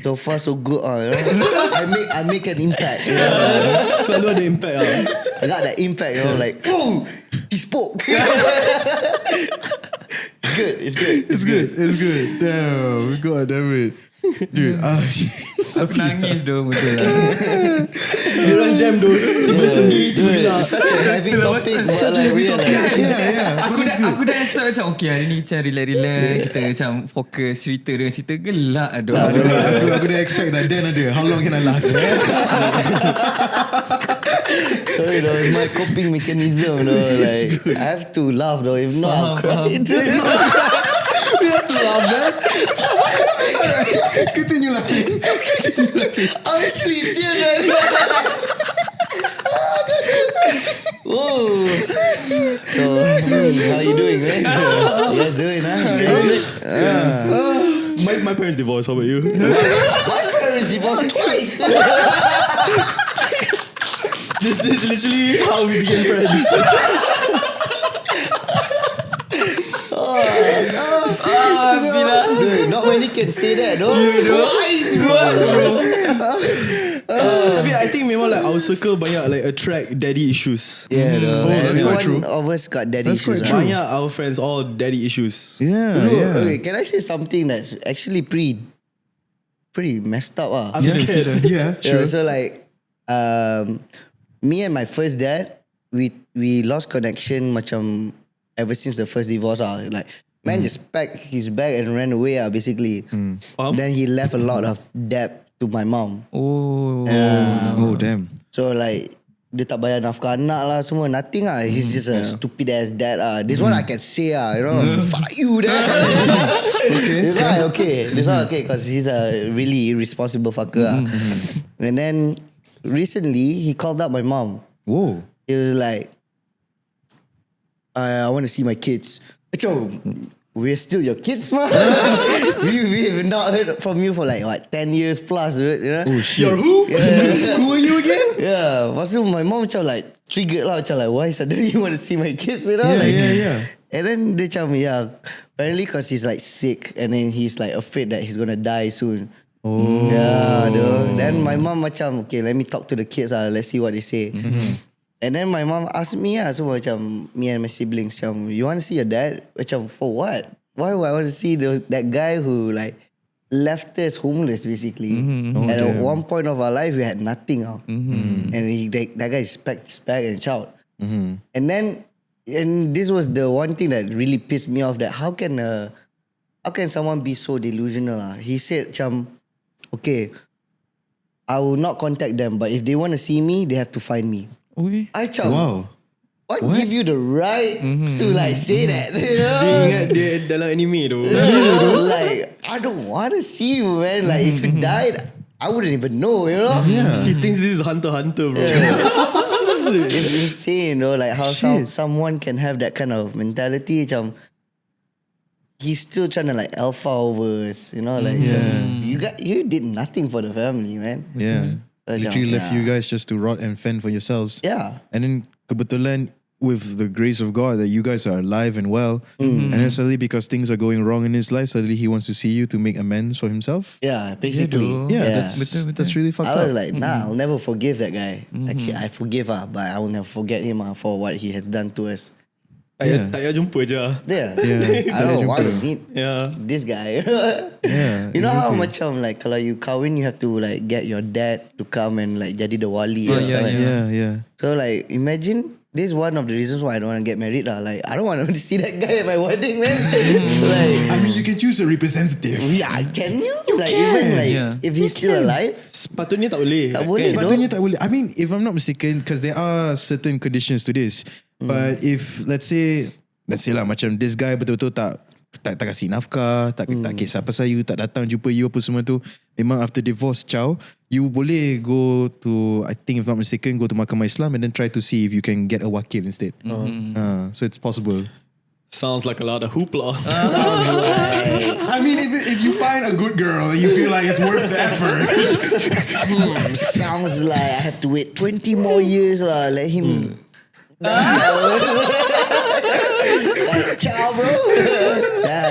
so far so good. You know? I make an impact. You know? Selalu ada impact lah. I got that impact. You know, like, oh, he spoke. It's good. Damn, God damn it. Dude, Aku nangis doh betul lah. Diorang jam those tiba sedih. It's such a heavy topic. such a heavy topic. Yeah. Aku dah expect macam okay hari ni macam relax kita macam fokus cerita dengan cerita gelak aduh. Aku dah expect that Dan ada. How long can I last? Sorry though, it's my coping mechanism though. Like I have to laugh though. If not, I'll cry. We have to laugh, man. Continue laughing. I'm actually in tears right now. Oh. So, how you doing, man? You guys doing, My parents divorced. How about you? My parents divorced twice. This is literally how we became friends. Dude, not many can say that though. Twice, bro. Tapi I think memang like our circle banyak like attract daddy issues. Yeah, that's quite true. Everyone of us got daddy That's issues. quite true. Banyak our friends all daddy issues. Yeah, Bro, yeah. okay, can I say something that's actually pretty messed up? I'm scared. Yeah, sure. Yeah, so like, me and my first dad, we lost connection macam ever since the first divorce. Like, man just packed his bag and ran away. Basically. Then he left a lot of debt to my mom. Oh. Oh, damn. So like, dia tak bayar nafkah anak lah semua. Nothing lah. He's just a stupid ass dad lah. This one I can say lah. You know, fuck you dad. Okay. This one okay because he's a really irresponsible fucker lah. And then recently he called up my mom. Whoa. He was like, I want to see my kids. We're still your kids, man. We've not heard from you for like what 10 years plus, dude, you know? Oh shit. You're who? Yeah. Who are you again? Yeah. Lepas tu my mom macam like triggered lah, macam like why suddenly you want to see my kids, you know? Yeah. And then dia macam apparently because he's like sick and then he's like afraid that he's gonna die soon. Oh. Yeah, dude. Then my mom macam okay, let me talk to the kids let's see what they say. And then my mom asked me so macam me and my siblings macam, you want to see your dad? Macam for what? Why would I want to see that guy who like left us homeless basically? And at one point of our life we had nothing. And that guy packed his bag and child. And then this was the one thing that really pissed me off, that how can someone be so delusional? He said macam, okay, I will not contact them, but if they want to see me, they have to find me. Ui. I macam, Wow. what give you the right to like say that? You know? Dia ingat dia dalam anime tu. Like, I don't want to see you, man. Like, if you died, I wouldn't even know, you know? He thinks this is Hunter x Hunter, bro. It's insane, like how someone can have that kind of mentality. Macam, he's still trying to like alpha over us, you know? Like, macam, you did nothing for the family, man. Yeah. Literally left you guys just to rot and fend for yourselves. Yeah. And then kebetulan with the grace of God that you guys are alive and well, and then suddenly because things are going wrong in his life, suddenly he wants to see you to make amends for himself. Yeah, basically. Yeah, that's really fucked up. I was like, nah, I'll never forgive that guy. Like, I forgive but I will never forget him for what he has done to us. Tak payah jumpa je. Yeah. Yeah. I don't want to meet Yeah. this guy. Yeah, You know how macam like kalau you kahwin, you have to like get your dad to come and like jadi the wali and stuff like that. Yeah. So like imagine this is one of the reasons why I don't want to get married lah. Like I don't want to see that guy at my wedding, man. Like I mean, you can choose a representative. yeah, can you? Like even like if he's still alive, Sepatutnya tak boleh. tak boleh. Sepatutnya tak boleh. I mean, if I'm not mistaken, because there are certain conditions to this. But if let's say lah macam this guy betul-betul tak kasih nafkah, tak kisah pasal you, tak datang jumpa you apa semua tu, memang after divorce, you boleh go to, I think if not mistaken, go to Mahkamah Islam and then try to see if you can get a wakil instead. So it's possible. Sounds like a lot of hoopla. I mean, if you find a good girl and you feel like it's worth the effort. Sounds like I have to wait 20 more years lah. Let him. Like, ciao, bro.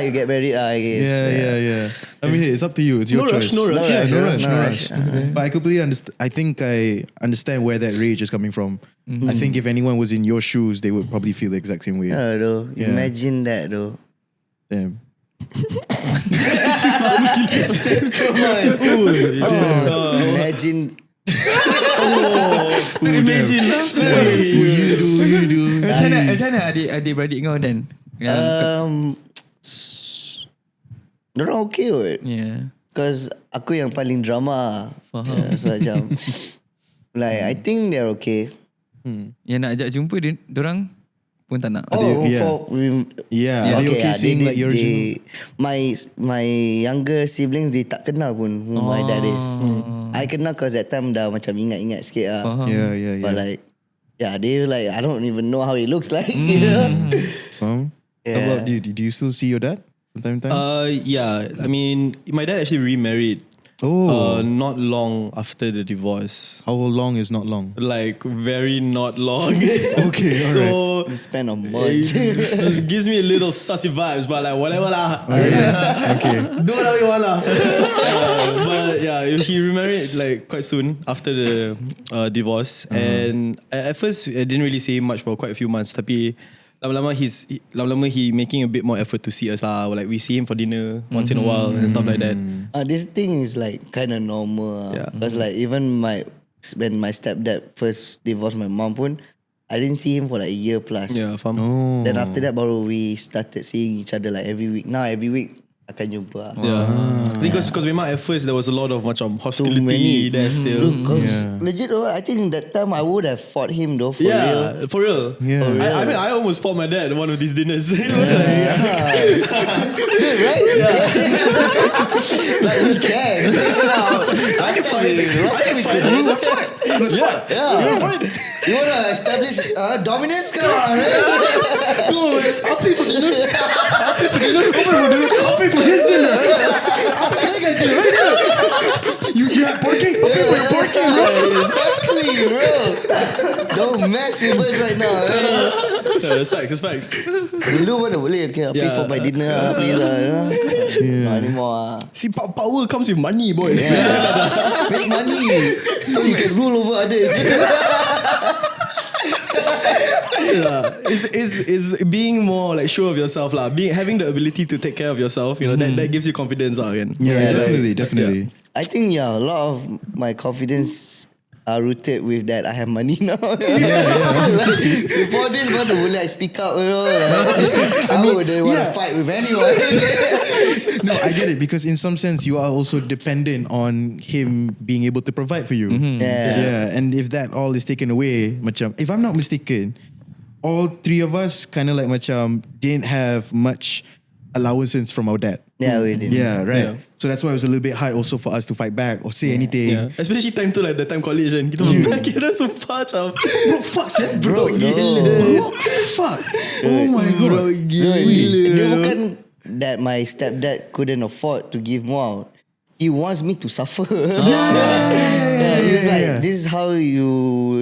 You get married, I guess. Yeah. I mean, hey, it's up to you. It's your choice. No rush. Yeah, no rush. Okay. But I completely understand. I think I understand where that rage is coming from. I think if anyone was in your shoes, they would probably feel the exact same way. Though. Yeah. Imagine that, though. Damn. Imagine. Imagine lah. You do. Macam mana adik-beradik kau dan? Diorang okay kot. Yeah. Cause aku yang paling drama. So macam like I think they're okay. Yang nak ajak jumpa diorang pun tak nak. Yeah. Are they okay seeing like your my younger siblings, they tak kenal pun who my dad is. I kenal cause that time dah macam ingat-ingat sikit lah. Yeah. But like, yeah, they like, I don't even know how it looks like. You know? How about you? Do you still see your dad from time to time? Yeah. I mean, my dad actually remarried. Not long after the divorce. How long is not long? Like very not long. Okay, So We spent a month. it gives me a little sussy vibes, but like whatever lah. Okay. Do whatever you want lah. But yeah, he remarried like quite soon after the divorce, and at first I didn't really see him much for quite a few months. Tapi lama-lama he making a bit more effort to see us lah. Like we see him for dinner once in a while and stuff like that. This thing is like kind of normal. Yeah. Because like even when my stepdad first divorced my mom pun, I didn't see him for like a year plus. Yeah, faham. Then after that baru we started seeing each other like every week. Now every week akan jumpa. Yeah. Because memang at first there was a lot of macam Too many. hostility there still. Legit though, I think that time I would have fought him though for real. Yeah, for real. Yeah. For real. I mean, I almost fought my dad at one of these dinners. Right? Yeah. Like we can. I can fight. Let's fight. Yeah. You wanna establish dominance? Come on, right? Go, I'll pay for dinner. I'll pay for his dinner. I'll pay for that guy's dinner right there. You have parking? I'll pay for your parking, bro. Exactly, bro. Don't match me boys right now. That's facts. Dulu mana boleh, okay, I'll pay for my dinner, please lah. Not anymore. See, power comes with money, boys. Make money so you can rule over others. It's being more like sure of yourself lah. Having the ability to take care of yourself, you know, that gives you confidence again. Yeah, Yeah, definitely. I think a lot of my confidence are rooted with that I have money now. Like, before this, mana boleh I speak up, you know. Like, I wouldn't want to fight with anyone. No, I get it, because in some sense you are also dependent on him being able to provide for you. Yeah. And if that all is taken away, macam, if I'm not mistaken, all three of us kind of like macam didn't have much allowances from our dad. Yeah, we did. Yeah, right. Yeah. So that's why it was a little bit hard also for us to fight back or say anything. Yeah. Especially time tu like the time college kan. Kita kira sumpah macam Bro, fuck, shit. Bro, Gila. no. Bro, fuck. Oh my god. Bro, gila. Dia bukan that my stepdad couldn't afford to give more out. He wants me to suffer. Yeah, he was like, this is how you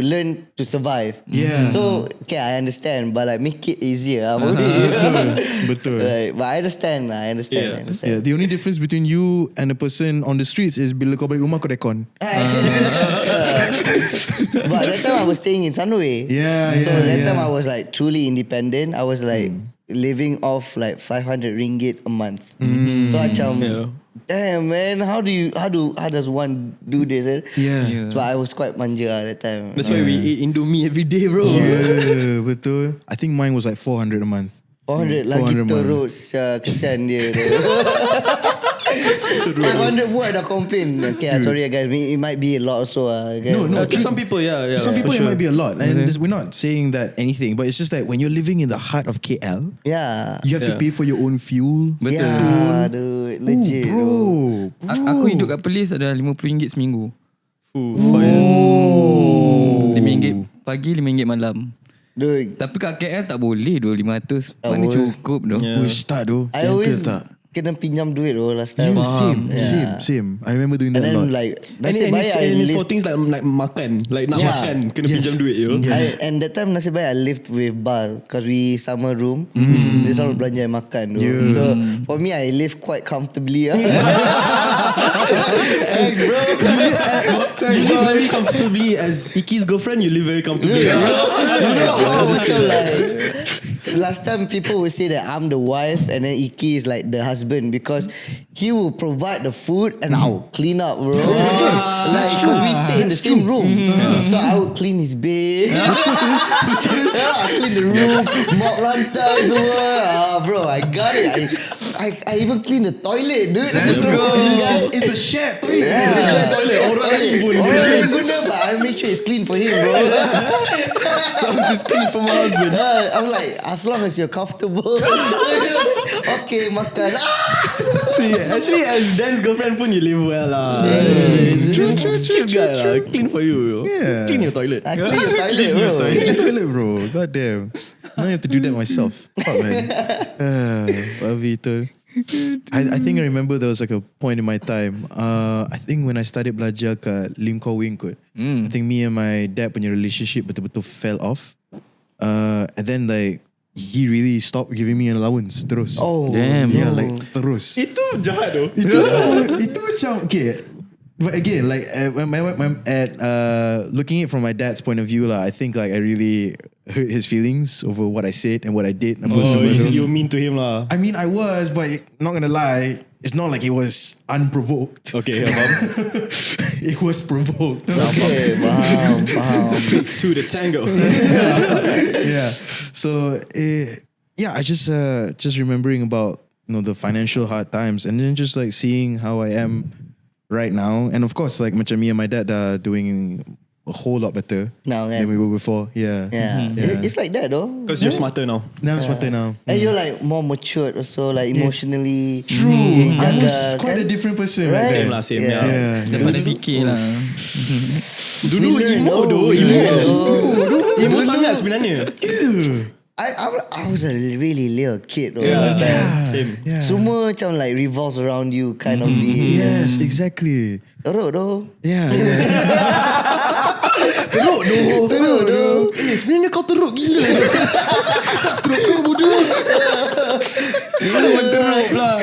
learn to survive. Yeah. So, okay, I understand, but like make it easier. Betul. Like, but I understand. I understand. Yeah, the only difference between you and a person on the streets is bila kau balik rumah kau aircon. But that time I was staying in Sunway. So that time I was like truly independent. I was like living off like 500 ringgit a month. So macam, damn man, how does one do this? Yeah. So I was quite manja at that time. That's why we eat Indomie every day, bro. Yeah, betul. I think mine was like 400 a month. 400 lagi 400 teruk, kesian dia. 500 pun I dah complain. Okay, sorry guys, it might be a lot also. No, To some people, yeah. Some people for it might be a lot, and Mm-hmm. we're not saying that anything, but it's just that when you're living in the heart of KL, Yeah. you have to pay for your own fuel. Betul. Yeah, dude, legit. Bro. Aku hidup kat Perlis ada RM50 seminggu. RM5 pagi, RM5 malam. Dude, Tapi kat KL tak boleh RM2,500. Mana boleh. cukup tu. Wish tak tu. I always kena pinjam duit last time. Same. I remember doing that And a lot. then like, And nasib baik I it's for lived, things like makan. Like nak makan, kena pinjam duit, you know. and that time nasib baik I lived with Bal, because we summer room. Dia selalu belanja makan tu. So for me I live quite comfortably. Thanks, bro. You live very comfortably as Iki's girlfriend. You live very comfortably. Macam like last time people would say that I'm the wife and then Iki is like the husband, because he will provide the food and I'll clean up, bro. Like, because we stay in the same room. So I would clean his bed. I clean the room, mop lantai semua. Bro, I got it. I even clean the toilet, dude. It's a shared toilet. Toilet. Orang lain pun. Orang lain guna, but I make sure it's clean for him, bro. It's clean for my husband. I'm like, as long as you're comfortable. Okay, makan. See, actually, as Dan's girlfriend pun, you live well lah. True guy lah. Clean for you. Yeah. Clean your toilet. I clean your toilet, bro. Clean your toilet, bro. God damn. Now I have to do that myself. Fuck, man. Babi tu. I think I remember there was like a point in my time. I think when I started belajar kat Lim Kau Wing kot. I think me and my dad punya relationship betul-betul fell off. And then like he really stopped giving me an allowance terus. Oh, damn. Yeah, like terus. Itu jahat though. Itu macam okay. But again, like looking at it from my dad's point of view, I think like I really hurt his feelings over what I said and what I did. You mean to him lah. I mean, I was, but not gonna lie, it's not like it was unprovoked. Okay, faham. It was provoked. Okay, faham. Takes two to tango. Yeah. So, I just remembering about the financial hard times, and then just like seeing how I am right now, and of course, like macam me and my dad are doing a whole lot better Now, than we were before. Yeah. It's like that though. Because you're smarter now. Now I'm smarter now. And you're like more matured also, like emotionally. True. I was Jaga, quite a kan? different person. Right? Back then. Same lah, same. Yeah. Yeah. Yeah. Pandai fikir lah. Dulu emo doh. Emo sangat sebenarnya. I was a really little kid though. Yeah. Last time. Same. Yeah. Semua macam like revolves around you kind of being. Yes, exactly. Teruk though. Yeah. Teruk doh. Sebenarnya kau teruk gila. Tak struktur bodoh. Teruk lah.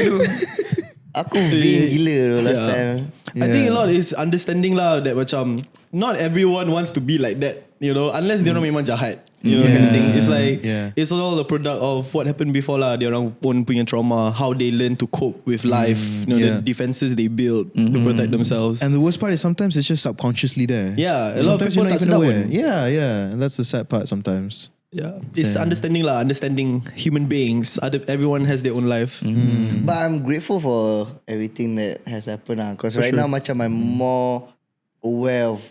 Aku vain gila though last time. I think a lot is understanding lah that macam not everyone wants to be like that, unless dia orang memang jahat, kind of thing. It's like it's all a product of what happened before lah. Dia orang pun punya trauma, how they learn to cope with life, the defenses they build to protect themselves. And the worst part is sometimes it's just subconsciously there. Yeah, a lot of Sometimes people you're not tak even sedar aware. pun. Yeah. And that's the sad part sometimes. Yeah, it's understanding human beings. Everyone has their own life. But I'm grateful for everything that has happened because right now macam I'm more aware of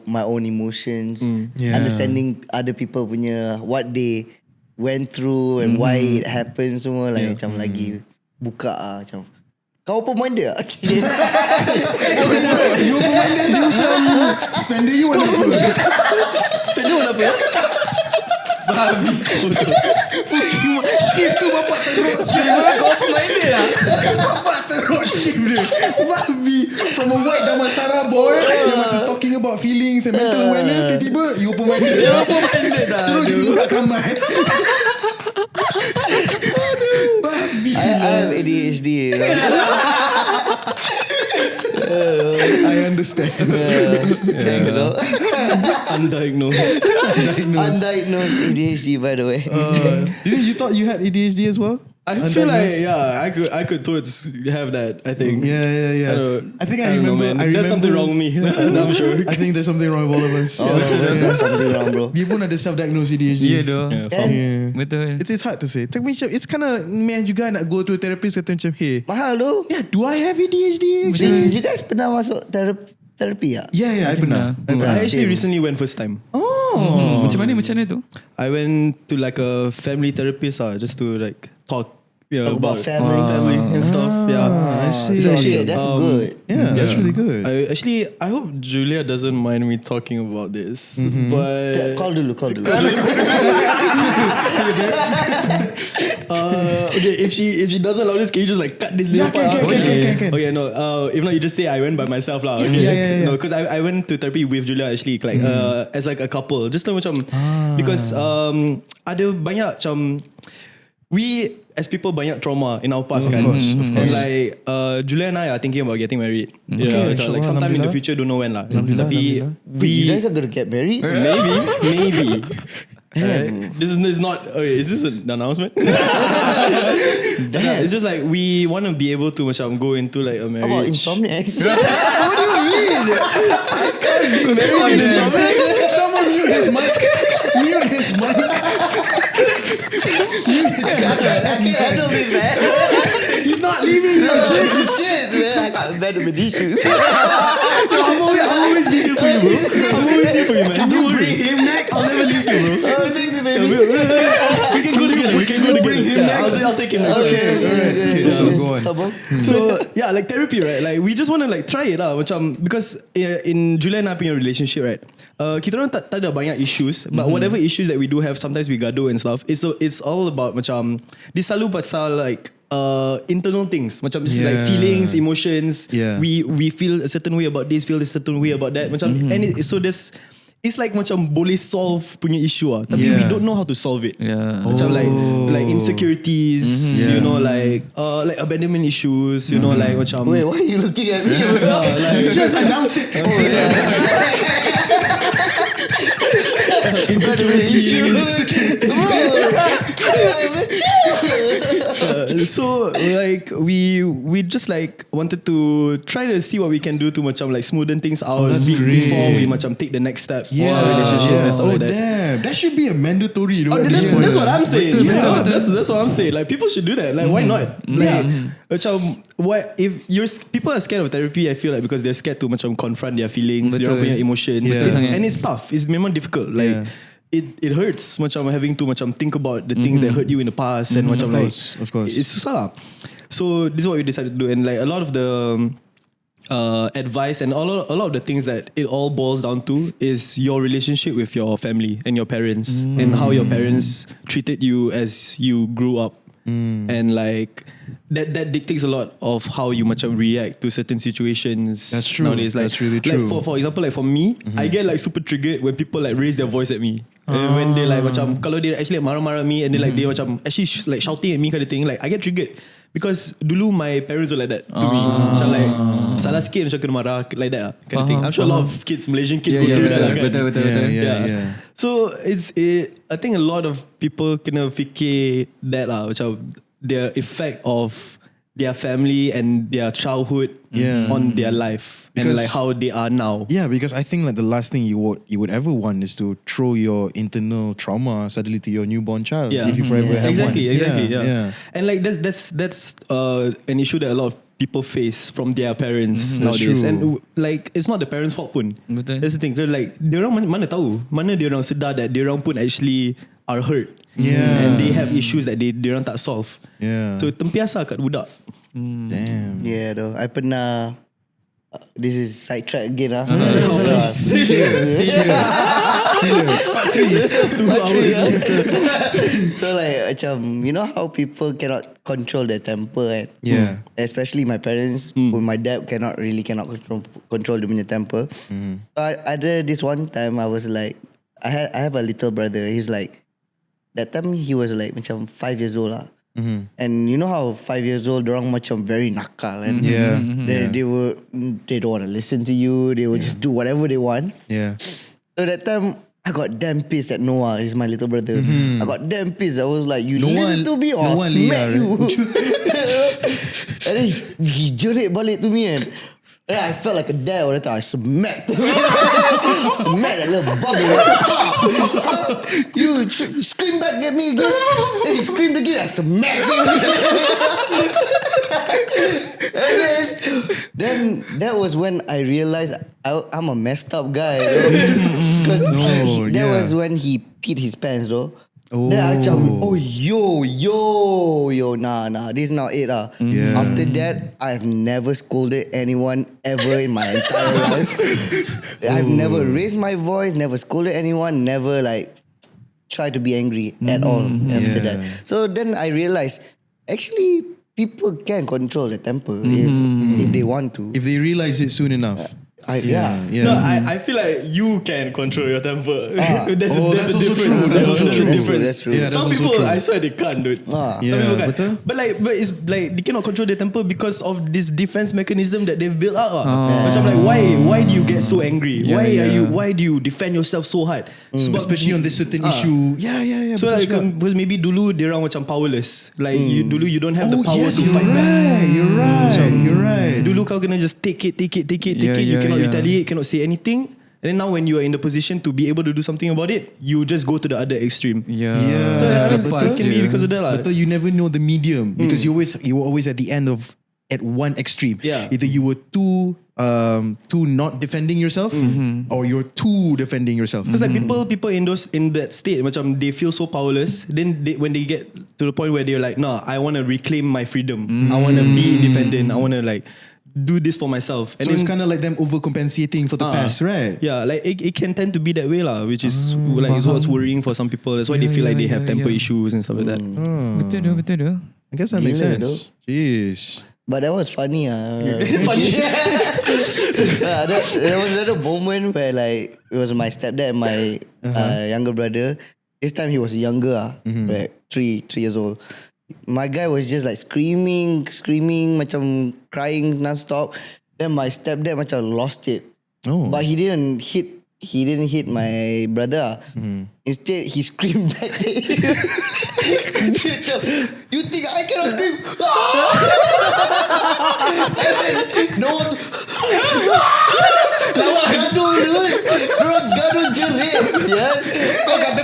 my own emotions, understanding other people punya what they went through and why it happened semua like macam lagi buka macam kau pemain dia. You pemain dia macam spender you warna apa? Spender warna apa? Babi. Shift tu bapak teruk. Kau pemain dia lah. Bapak teruk shift dia. Babi. From a white Damansara boy yang macam talking about feelings and mental awareness, tiba-tiba you pemain dia. Terus jadi budak keramat. Babi. I have ADHD. I understand. Thanks bro. Undiagnosed. Undiagnosed ADHD by the way. Didn't you thought you had ADHD as well? I feel like I could towards have that. I think. Yeah. I think I don't know, remember. man. There's something wrong with me. I'm sure. I think there's something wrong with all of us. There's got something wrong bro. Dia pun ada self-diagnosed ADHD. Ya doh. Betul. It's hard to say. It's kind of meh juga nak go to a therapist kata macam, hey, Mahal tu. yeah, do I have ADHD? Did you guys pernah masuk therapy tak? Yeah, I pernah. I actually recently went first time. Macam mana tu? I went to like a family therapist just to like talk. Talk about family and stuff. I see. So shit, that's good. Yeah, that's really good. I hope Julia doesn't mind me talking about this. But Call dulu. okay, if she doesn't allow this, can you just like cut this little part out? can. Okay, no. If not, you just say I went by myself lah. Okay. Yeah. No, because I went to therapy with Julia actually, like as like a couple, just to macam because ada banyak macam we as people banyak trauma in our past kan. And like Julia and I are thinking about getting married. Okay, like sometime in the future, don't know when lah. Tapi You guys are gonna get married? maybe. This is not. Okay, is this an announcement? It's just like we want to be able to macam go into like a How about marriage. Insomniacks? What do you mean? I can't be married in Insomniacks. Someone mute his mic. Mute his mic. I can't handle this, man. He's not leaving you. Shit, man. I got better with issues. I'm always be here for you, bro. I'm always here for you, man. Can you bring him next? I'll never leave you, bro. Thanks, baby. We can go together. Can you bring him next? I'll take him next. Okay, so go on. So yeah, like therapy, right? Like we just want to like try it lah, macam because in Julia and I punya relationship, right? Kita orang tak ada banyak issues, but whatever issues that we do have, sometimes we gaduh and stuff. It's all about macam dia selalu pasal like internal things. Macam like feelings, emotions. Yeah. We feel a certain way about this, feel a certain way about that. Macam and so there's it's like macam boleh solve punya issue tapi we don't know how to solve it. Macam like insecurities, you know, like abandonment issues, you know, like macam. Wait, why are you looking at me? You just announced it. Insecurities. So like we just like wanted to try to see what we can do to macam like smoothen things out before we macam take the next step for our relationship and stuff like that. Damn, that should be a mandatory. That's what I'm saying. That's what I'm saying. Like people should do that. Like why not? Like macam what if people are scared of therapy? I feel like because they're scared to macam confront their feelings, their punya emotions, and it's tough. It's memang difficult. Like. It hurts macam having to macam think about the things that hurt you in the past and macam of course. It's susah lah. So this is what we decided to do, and like a lot of the advice and a lot of the things that it all boils down to is your relationship with your family and your parents and how your parents treated you as you grew up. And like that dictates a lot of how you macam react to certain situations. That's true. Nowadays. Like, that's really true. Like for example, like for me, I get like super triggered when people like raise their voice at me. And when they like macam kalau they actually like marah-marah at me and they like they macam actually like shouting at me kind of thing, like I get triggered. Because dulu my parents were like that to me. Macam like salah sikit macam kena marah like that kind of thing. I'm sure a lot of kids, Malaysian kids go through that lah kan. Betul. Yeah. So I think a lot of people kena fikir that lah, macam the effect of their family and their childhood on their life and like how they are now. Yeah, because I think like the last thing you would ever want is to throw your internal trauma suddenly to your newborn child if you forever have exactly, one. Yeah. And like that's an issue that a lot of people face from their parents nowadays. And like it's not the parents' fault pun. Betul. That's the thing. Like diorang mana tahu, mana diorang sedar that diorang pun actually are hurt. And they have issues that diorang tak solve. So tempiasa kat budak. Damn. Yeah, though. I pernah. This is sidetrack again. So like macam you know how people cannot control their temper, right? Yeah. Especially my parents. My dad cannot control dia punya temper. So ada this one time I was like, I have a little brother. He's like, that time he was like macam 5 years old lah. And you know how 5 years old, dorang macam very nakal, and they don't want to listen to you. They will just do whatever they want. So that time I got damn pissed at Noah. He's my little brother. I got damn pissed. I was like, you listen to me or I'll smack you. And then he jerit balik to me, and I felt like a dad all the time. I smacked him. Smacked that little bugger. You scream back at me again. And he screamed again. I smacked him. And then that was when I realized I'm a messed up guy. Because that was when he peed his pants though. Then I macam, nah, this is not it lah. After that, I've never scolded anyone ever in my entire life. I've never raised my voice, never scolded anyone, never like tried to be angry at all after that. So then I realized, actually, people can control their temper if they want to. If they realize it soon enough. No, I feel like you can control your temper. There's a difference. That's true. Some people, I swear they can't, dude. Some people can't. But it's like they cannot control their temper because of this defense mechanism that they've built up. Macam like why do you get so angry? Why do you defend yourself so hard? Especially on this certain issue. So like because maybe dulu dia orang macam powerless. Like you don't have the power to fight back. You're right. Dulu kau kena just take it. You cannot retaliate, cannot say anything. And then now when you are in the position to be able to do something about it, you just go to the other extreme. That's the part. It can be because of that lah. But you never know the medium because you were always at the end of at one extreme. Either you were too not defending yourself or you're too defending yourself. Because like people in that state, macam they feel so powerless. Then when they get to the point where they're like, no, I want to reclaim my freedom. I want to be independent. I want to like do this for myself. And so it's kind of like them overcompensating for the past, right? Yeah, like it can tend to be that way lah, which is like is what's worrying for some people. That's why they feel like they have temper issues and stuff like that. Betul. I guess that makes Gila, sense. Jeez. But that was funny. Funny. There was another moment where like it was my stepdad and my younger brother. This time he was younger, like 3 years old. My guy was just like screaming, macam crying non-stop. Then my stepdad macam lost it. Oh. But he didn't hit my brother. Instead, he screamed back at him. You think I cannot scream? And then, no one... Gaduh jerit, yeah.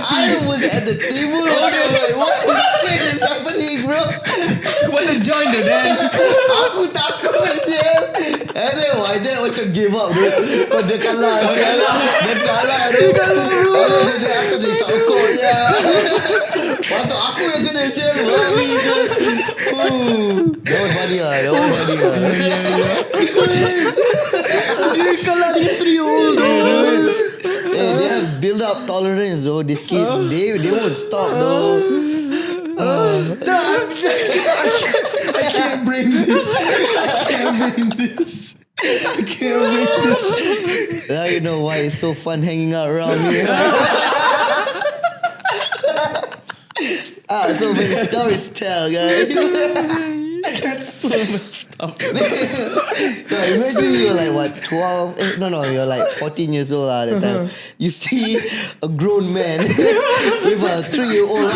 I was at the table. Like, what the shit is happening, bro? Want to join the dance? Aku takut, yeah. And then my dad macam give up, bro. Kau dia kalah, dia kalah, bro. And then aku jadi sokok, ya. Masuk aku yang kena share, bro. That was funny lah. Dia kalah dia 3-year-old, bro. They have build up tolerance, though. These kids, they won't stop, though. I can't bring this. Now you know why it's so fun hanging out around here. So many stories to tell, guys. That's so messed up. No, imagine you're like what 12? You're like 14 years old at that time. You see a grown man with a 3-year-old.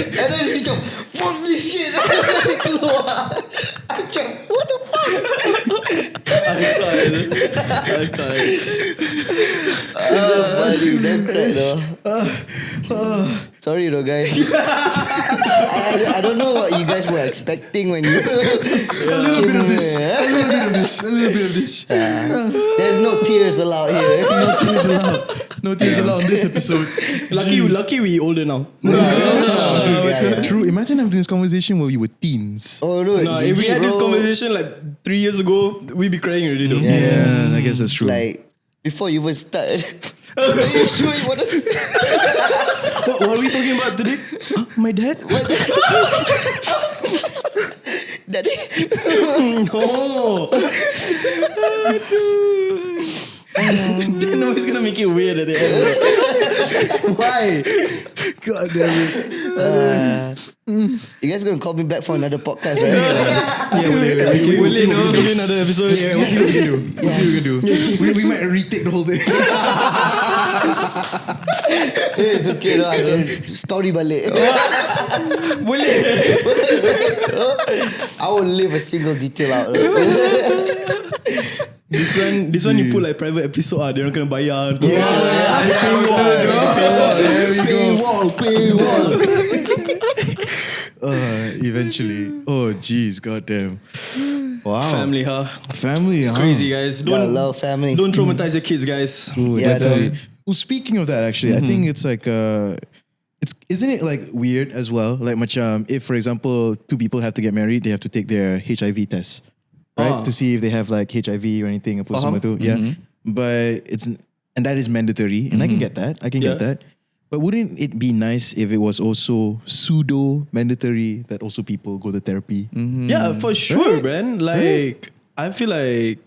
And then he just fuck this shit. Keluar. Macam what the fuck? I can't. Funny, damn bad though. Sorry though, guys. I don't know what you guys were expecting when you A little bit of this. There's no tears allowed here. No tears allowed in this episode. Lucky we older now. True. Imagine having this conversation when we were teens. Oh no, No, if we had this conversation like 3 years ago, we'd be crying already though. Yeah, I guess that's true. Like before you even started. Are you sure you want to say? What are we talking about today? My dad? Daddy? No. Then it's gonna make it weird at the end. Why? God damn it. You guys gonna call me back for another podcast, right? Yeah, Boleh no, maybe another episode. Yeah, we'll see what we can do. We might retake the whole thing. It's okay though. I can story balik. Boleh. I won't leave a single detail out. This one you put like private episode dia orang kena bayar. There we go. Paywall. Eventually. Oh, jeez, goddamn. Wow. Family, huh? Family, It's crazy, guys. Gotta love family. Don't traumatize your kids, guys. Ooh, Yeah, definitely. Well, speaking of that, actually, I think it's like isn't it like weird as well? Like if for example 2 people have to get married, they have to take their HIV test, right, to see if they have like HIV or anything. Yeah, but and that is mandatory, and I can get that. Get that. But wouldn't it be nice if it was also pseudo mandatory that also people go to therapy? Yeah, for sure, man. Like I feel like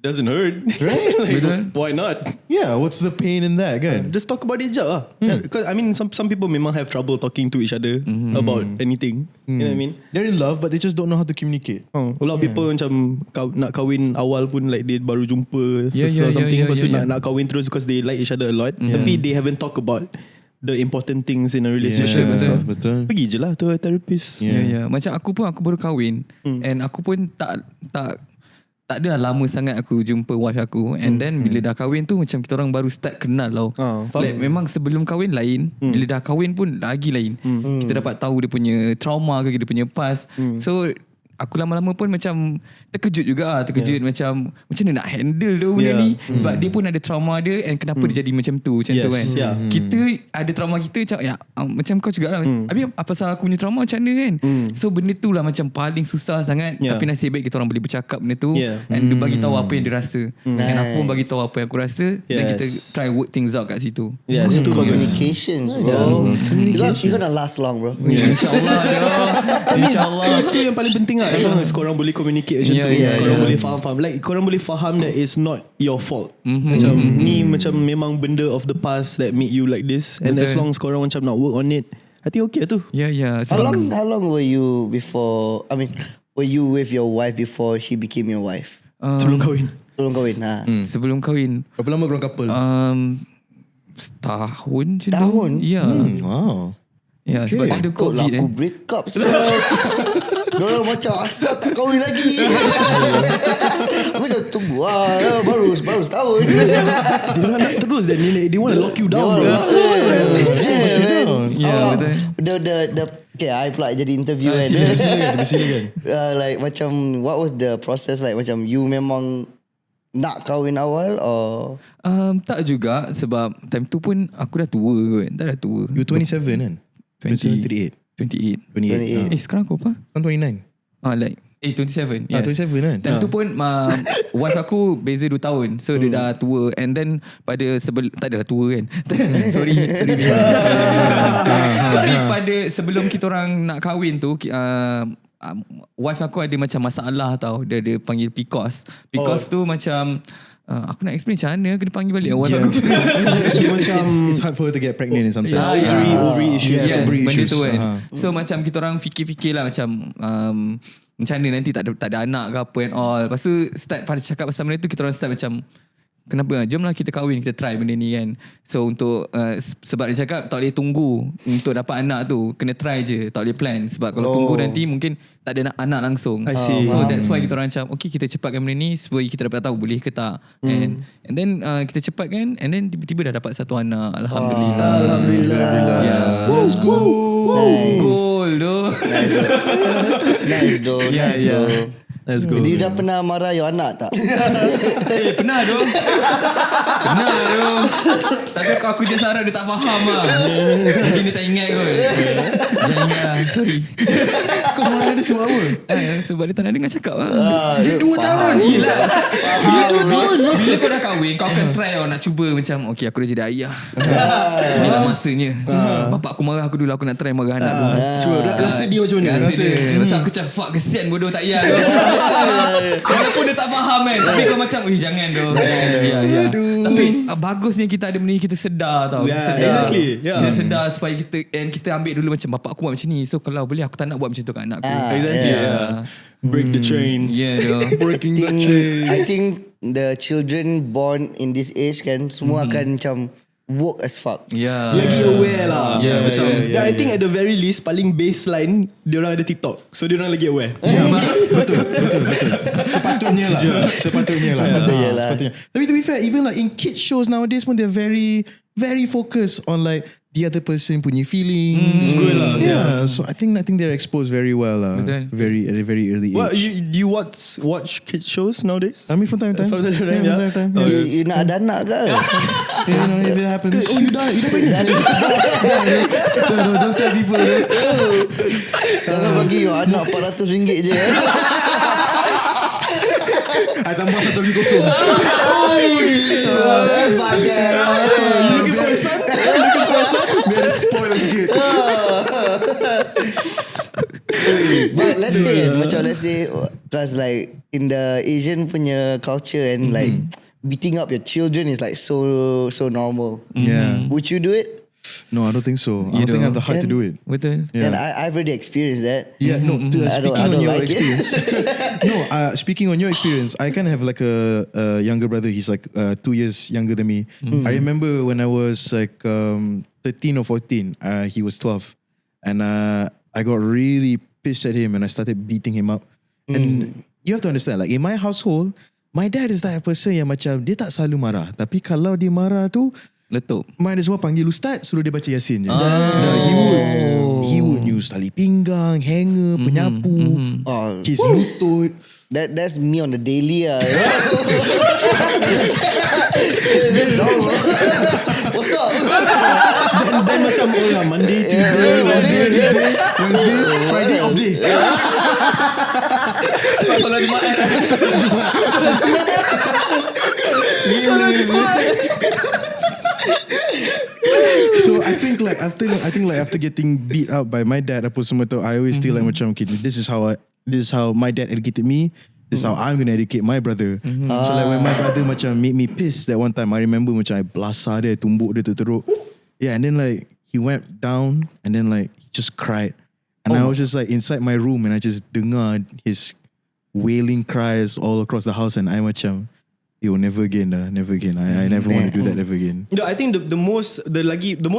doesn't hurt, Right? Like, why not? Yeah, what's the pain in that, kan? Just talk about it, because I mean, some people memang have trouble talking to each other about anything. You know what I mean? They're in love, but they just don't know how to communicate. A lot of people macam nak kahwin awal pun like they baru jumpa or something. Lepas tu nak kahwin terus because they like each other a lot. Tapi they haven't talked about the important things in a relationship. Betul. Pergi je lah to a therapist. Yeah. Macam aku baru kahwin and aku pun tak ada lama sangat aku jumpa wife aku, and then bila dah kahwin tu macam kita orang baru start kenal tau. Like memang sebelum kahwin lain, bila dah kahwin pun lagi lain. Kita dapat tahu dia punya trauma ke, dia punya past. So aku lama-lama pun macam terkejut juga. Terkejut macam mana nak handle tu benda ni. Sebab dia pun ada trauma dia, and kenapa dia jadi macam tu tu kan. Kita ada trauma kita macam macam kau juga lah. Habis apa salah aku punya trauma macam mana kan. So benda tu lah macam paling susah sangat. Tapi nasib baik kita orang boleh bercakap benda tu, and dia bagi tahu apa yang dia rasa. And aku pun bagi tahu apa yang aku rasa, dan kita try work things out kat situ. Communications, bro. You're gonna last long, bro. InsyaAllah InsyaAllah. Itu yang paling penting lah. As long as korang boleh communicate macam tu, korang boleh faham. Like korang boleh faham that it's not your fault. Macam ni macam memang benda of the past that made you like this. And as long as korang macam nak work on it, I think okay tu. How long were you before, were you with your wife before she became your wife? Sebelum kahwin. Sebelum kahwin. Berapa lama korang couple? Setahun je. Tahun? Ya. Wow. Ya, sebab dia ada COVID. Aku break up. Diorang macam asal tak kahwin lagi. Aku dah tunggu baru setahun. Diorang nak terus dan they want to lock you down, bro. Ya, betul. Okay, I pula jadi interview kan. Silakan. Like macam, what was the process like? Macam you memang nak kahwin awal or? Tak juga, sebab time tu pun aku dah tua kot. Dah tua. You 27 kan? 28. 28. Sekarang aku apa? I'm 29. Like 27. Yes. 27 kan? Time tu pun wife aku beza 2 tahun. So dia dah tua. And then pada tak adalah tua kan. Sorry Tapi pada sebelum kita orang nak kahwin tu, wife aku ada macam masalah tau. Dia panggil PCOS. PCOS tu macam aku nak explain macam mana kena panggil balik wife aku. It's hard for her to get pregnant in some sense. Ovary issues. Yes, benda tu kan. So macam kita orang fikir-fikir lah macam macam mana nanti tak ada anak ke apa and all. Lepas tu start pada cakap pasal benda tu, kita orang start macam kenapa jomlah kita kahwin, kita try benda ni kan. So untuk sebab dia cakap tak boleh tunggu untuk dapat anak tu, kena try je, tak boleh plan. Sebab kalau tunggu nanti mungkin tak ada anak langsung. So that's why kita orang macam okay, kita cepatkan benda ni supaya kita dapat tahu boleh ke tak. And then kita cepatkan, and then tiba-tiba dah dapat satu anak. Alhamdulillah. Let's go. Goal doh. Nice doh. Let's go. Jadi dah pernah marah your anak tak? Pernah doh. Tapi kalau aku je sarap dia tak faham lah. Mungkin dia tak ingat kot. Jangan ingat lah. Sorry. Kau marah dia sebab apa? Sebab dia tak nak dengar cakap lah. Dia 2 tahun. Yelah. Bila kau dah kahwin, kau akan try nak cuba macam okay, aku dah jadi ayah. Bila masanya. Bapak aku marah aku dulu, aku nak try marah anak aku. Cuba rasa dia macam mana? Rasa aku macam fuck, kesian bodoh tak payah. Walaupun dia tak faham kan, tapi kau macam jangan doh. Tapi bagusnya kita ada benda ni, kita sedar tau. Exactly. Kita sedar supaya kita ambil dulu macam bapak aku buat macam ni. So kalau boleh aku tak nak buat macam tu kat anak aku. Exactly. Break the chains. Breaking the chains. I think the children born in this age kan, semua akan macam woke as fuck. Lagi aware lah. Macam I think at the very least paling baseline diorang ada TikTok. So diorang lagi aware. Betul. Sepatutnya lah. Tapi to be fair, even like in kids shows nowadays pun they're very very focused on like the other person punya feelings. Good lah. So I think they're exposed very well lah. Very at a very early age. What do you watch kids shows nowadays? I mean from time to time. From time to time. You nak ada anak ke? If it happens. Oh, you dah pregnant? Don't tell people. Jangan bagi your anak RM400 je. I tambah satu lagi kosong. That's my dad. You looking for a son? Biar spoil sikit. But let's say because like in the Asian punya culture and like beating up your children is like so normal. Would you do it? No, I don't think so. I don't think I have the heart to do it. Betul. And I've already experienced that. Speaking on your experience. Speaking on your experience, I kind of have like a younger brother. He's like 2 years younger than me. I remember when I was like 13 or 14, he was 12. And I got really pissed at him and I started beating him up. And you have to understand, like in my household, my dad is that person yang macam dia tak selalu marah. Tapi kalau dia marah tu, letup. might as well panggil ustaz, suruh dia baca Yasin je. He would use use tali pinggang, hanger, penyapu, kiss lutut. That's me on the daily What's up? Dan macam Monday, Tuesday, Wednesday, Friday off day. Salah Jumaat. So I think like after getting beat up by my dad apa semua tu, I always still like macam okay, this is how my dad educated me. This is how I'm gonna educate my brother. So like when my brother macam made me piss that one time, I remember macam I belasah dia, tumbuk dia teruk. Yeah, and then like he went down and then like he just cried. And I was just like inside my room and I just dengar his wailing cries all across the house and I macam, yo, never again. I never want to do that ever again. No, I think the most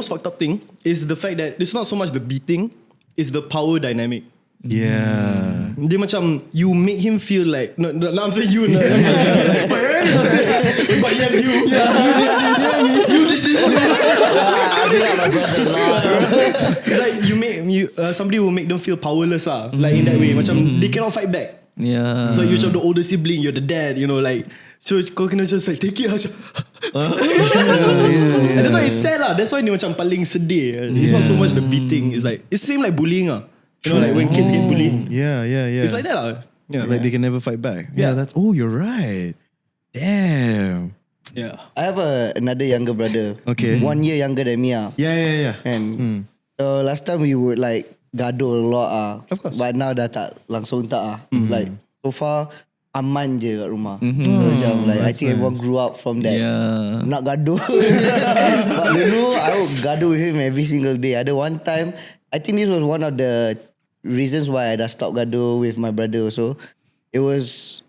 fucked up thing is the fact that it's not so much the beating, it's the power dynamic. Yeah. Dia macam you make him feel like no I'm saying you but yes you you did this it's like you somebody will make them feel powerless like in that way macam they cannot fight back. Yeah. So you're the older sibling, you're the dad, like so kau kena just like take it and that's why it's sad that's why ni macam paling sedih. It's not so much the beating, it's like it's same like bullying like when kids get bullied. Yeah. It's like that Like they can never fight back. Yeah. You're right. Damn. Yeah. I have another younger brother. Okay. 1 year younger than me. Yeah. And so last time we would like gaduh a lot Of course. But now dah tak langsung tak Like so far aman je kat rumah. So macam like I think everyone grew up from that. Yeah. Nak gaduh. But dulu I would gaduh with him every single day. Ada one time, I think this was one of the reasons why I dah stop gaduh with my brother also. It was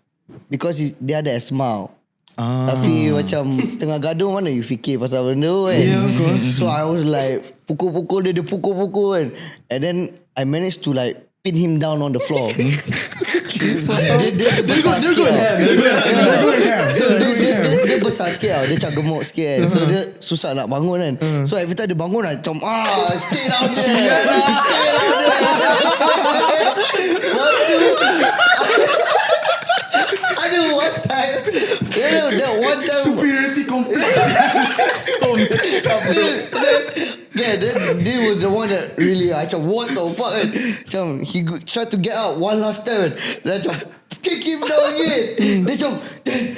because dia ada asthma. Tapi macam tengah gaduh mana you fikir pasal benda kan. Yeah, of course. So I was like pukul-pukul dia pukul-pukul kan. And then I managed to like pin him down on the floor. Dia besar sikit. Dia besar sikit tau. Dia macam gemuk sikit kan. So dia susah nak bangun kan. So every time dia bangun macam stay down there. Stay down there. Lepas tu ada one time that one time Superiority complex. so messed up bro. Yeah, they was the one that really macam what the fuck kan. Macam he tried to get out one last time kan. Dia macam kick him down again. Dia macam Dan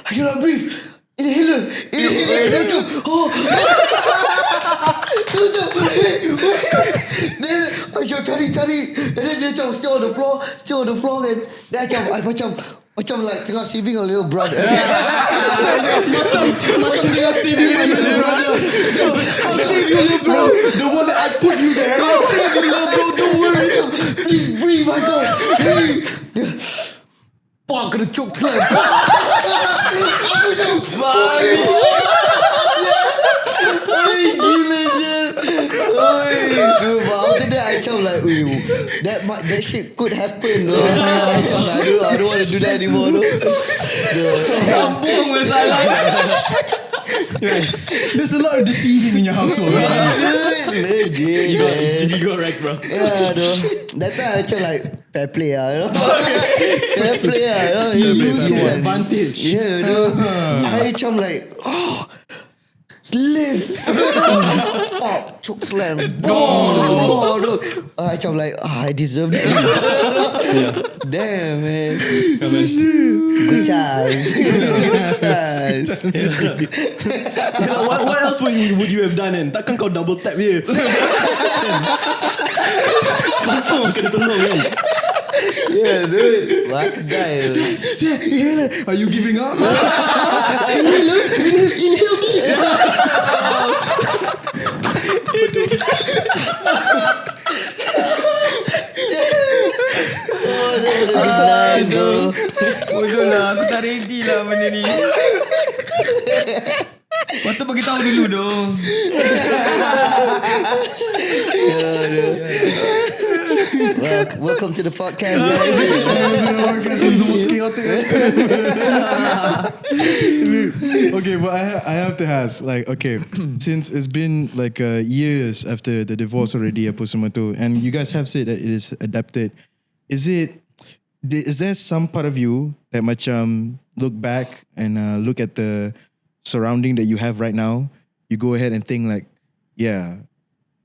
I cannot breathe. Inhaler. Dia macam dia macam wait. Then I macam cari. And then dia macam still on the floor kan. Dia macam like tengah saving a little brother. macam tengah saving a little brother. I'll save you little bro. The one that I put you there. I'll save you little bro. Don't worry. Please breathe macam. Fuck, kena choke slam. Aku macam gila je. But after that I macam like that shit could happen though. I don't want to do that anymore though. Sambung masalah. Yes. There's a lot of deceiving in your household. Legit. You got right, bro. Yeah, though. That time I macam like fair play fair play He used his advantage. Yeah, though. I macam like slip. Pop, choke slam. Boom. I macam like I deserve that. Damn, man. Good times. What else would you have done kan? Takkan kau double tap je. Confirm kena tolong kan. Yeah, dude. What guy? Are you giving up? Inhale please. Bodoh lah, aku tak ready lah benda ni. Patut bagi tahu dulu dong. Welcome to the podcast, guys. This is the most chaotic episode. Okay, but I have to ask, like, okay, since it's been like years after the divorce already, apa semua tu, and you guys have said that it is adapted. Is there some part of you that macam look back and look at the surrounding that you have right now, you go ahead and think like, yeah,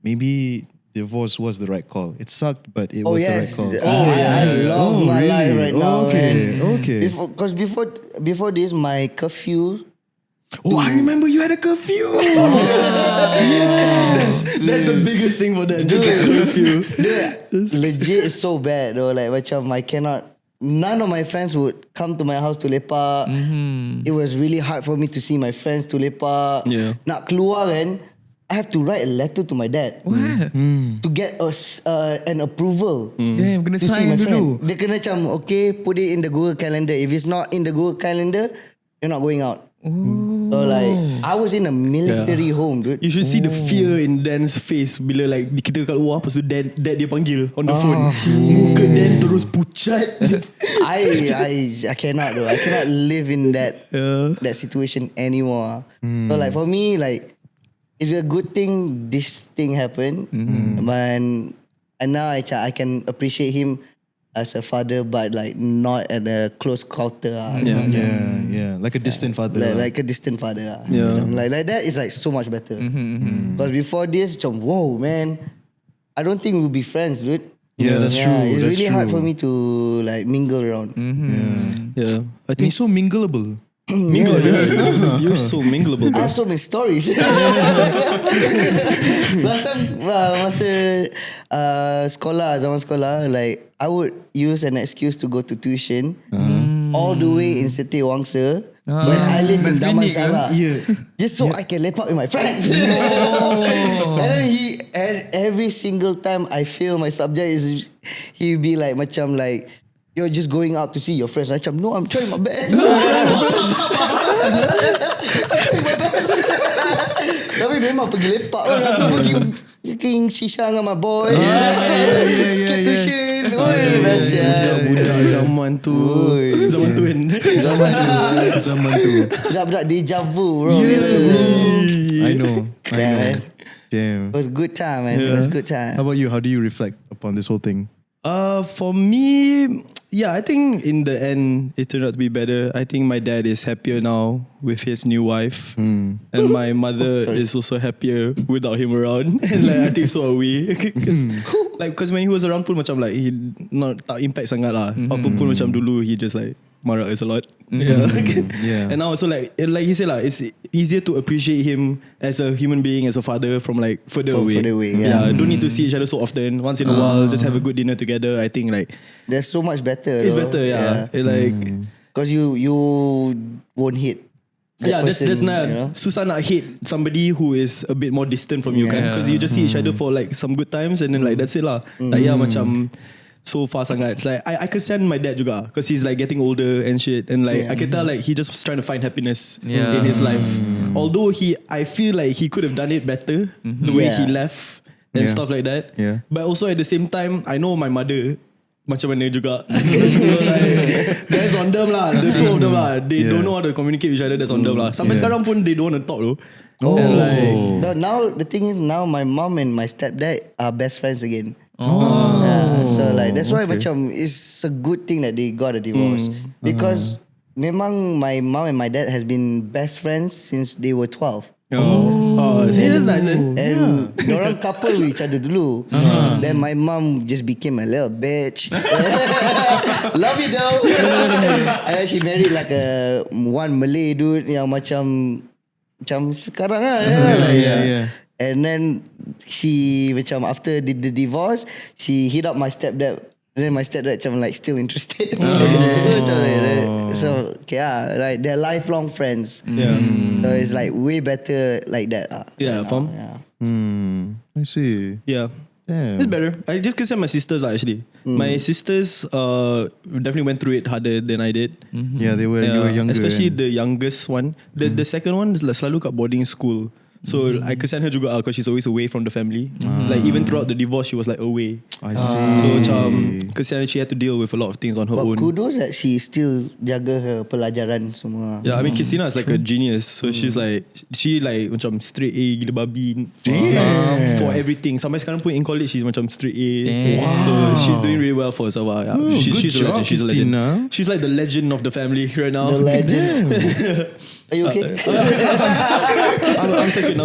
maybe divorce was the right call. It sucked, but it was the right call. I love my life right now. Okay. Because before this, my curfew. Oh, I remember you had a curfew. That's the biggest thing for that. Just like curfew. Legit is so bad though. Like macam I cannot. None of my friends would come to my house to lepak. It was really hard for me to see my friends to lepak. Yeah. Nak keluar kan, I have to write a letter to my dad. What? To get an approval. Damn, kena To see sign my dulu. friend. Dia kena macam, okay, put it in the Google Calendar. If it's not in the Google Calendar, you're not going out. So like, I was in a military home, dude. You should see the fear in Dan's face bila like kita kat luar, lepas tu dad dia panggil on the phone. Muka Dan terus pucat. I cannot though. I cannot live in that situation anymore. So like for me, like, it's a good thing this thing happened. And now I can appreciate him as a father, but like not at a close counter. Yeah. Like a distant father. Like a distant father. Yeah. Like that is like so much better. Because before this, whoa man, I don't think we'll be friends, dude. Yeah, that's true. It's That's really hard true. for me to like mingle around. Yeah. I And think he's so mingleable. mingle. You're so mingleable, I bro. have so many stories. Last time masa zaman sekolah, like I would use an excuse to go to tuition all the way in Siti Wangsa when I live in Damansara. Just so I can lepak with my friends. And then every single time I fail my subject, he'd be like macam like, you're just going out to see your friends. Macam, no, I'm trying my best. Tapi memang pergi lepak. Pergi shisha dengan my boy. Skip tuition. Best ya. Budak zaman tu. Zaman tu kan. Zaman tu. Budak-budak deja vu, bro. I know. Damn. It was good time, man. It was good time. How about you? How do you reflect upon this whole thing? For me, yeah, I think in the end it turned out to be better. I think my dad is happier now with his new wife, and my mother is also happier without him around. And like I think so are we. Because when he was around pun macam like he not tak impact sangat lah. Apa pun macam dulu he just like marah us a lot. Yeah. And now also like he said lah, it's easier to appreciate him as a human being, as a father from like further away. Don't need to see each other so often. Once in a while, just have a good dinner together. I think like that's so much better. it's though. better. Yeah. Like because you won't hate. that's person, not you know? susah nak hate somebody who is a bit more distant from you kan, because you just see each other for like some good times and then like that's it lah. Like macam so far sangat. It's like I could send my dad juga because he's like getting older and shit, and like I can tell like he just was trying to find happiness in his life. Although I feel like he could have done it better the way he left and stuff like that. But also at the same time, I know my mother macam mana juga. So like that's on them lah. The two of them lah. They don't know how to communicate with each other. That's on them lah. Sampai sekarang pun they don't want to talk though. And like, No, now the thing is, now my mom and my stepdad are best friends again. So like that's why macam it's a good thing that they got a divorce because memang my mom and my dad has been best friends since they were 12. see, that's nice. And dorang couple with each other dulu. Then my mom just became a little bitch. Love you though. And then she married like one Malay dude yang macam sekarang lah. And then she macam after the divorce, she hit up my stepdad. And then my stepdad macam like still interested. So like they're lifelong friends. So it's like way better like that. Faham? I see. Yeah. Damn. It's better. I just can say my sisters are actually. My sisters definitely went through it harder than I did. Yeah, you were younger. Especially the youngest one. The second one is selalu kat boarding school. So I kesian her juga because she's always away from the family. Like even throughout the divorce, she was like away. I see. So macam kesian she had to deal with a lot of things on her But own. kudos that she still jaga her pelajaran semua. Yeah, I mean Christina is like a genius. So she like macam straight A gila babi for everything. Sampai sekarang pun in college she's macam straight A. So she's doing really well for herself. Yeah. She's a legend. She's a legend. She's like the legend of the family right now. The legend. Are you okay? I'm second.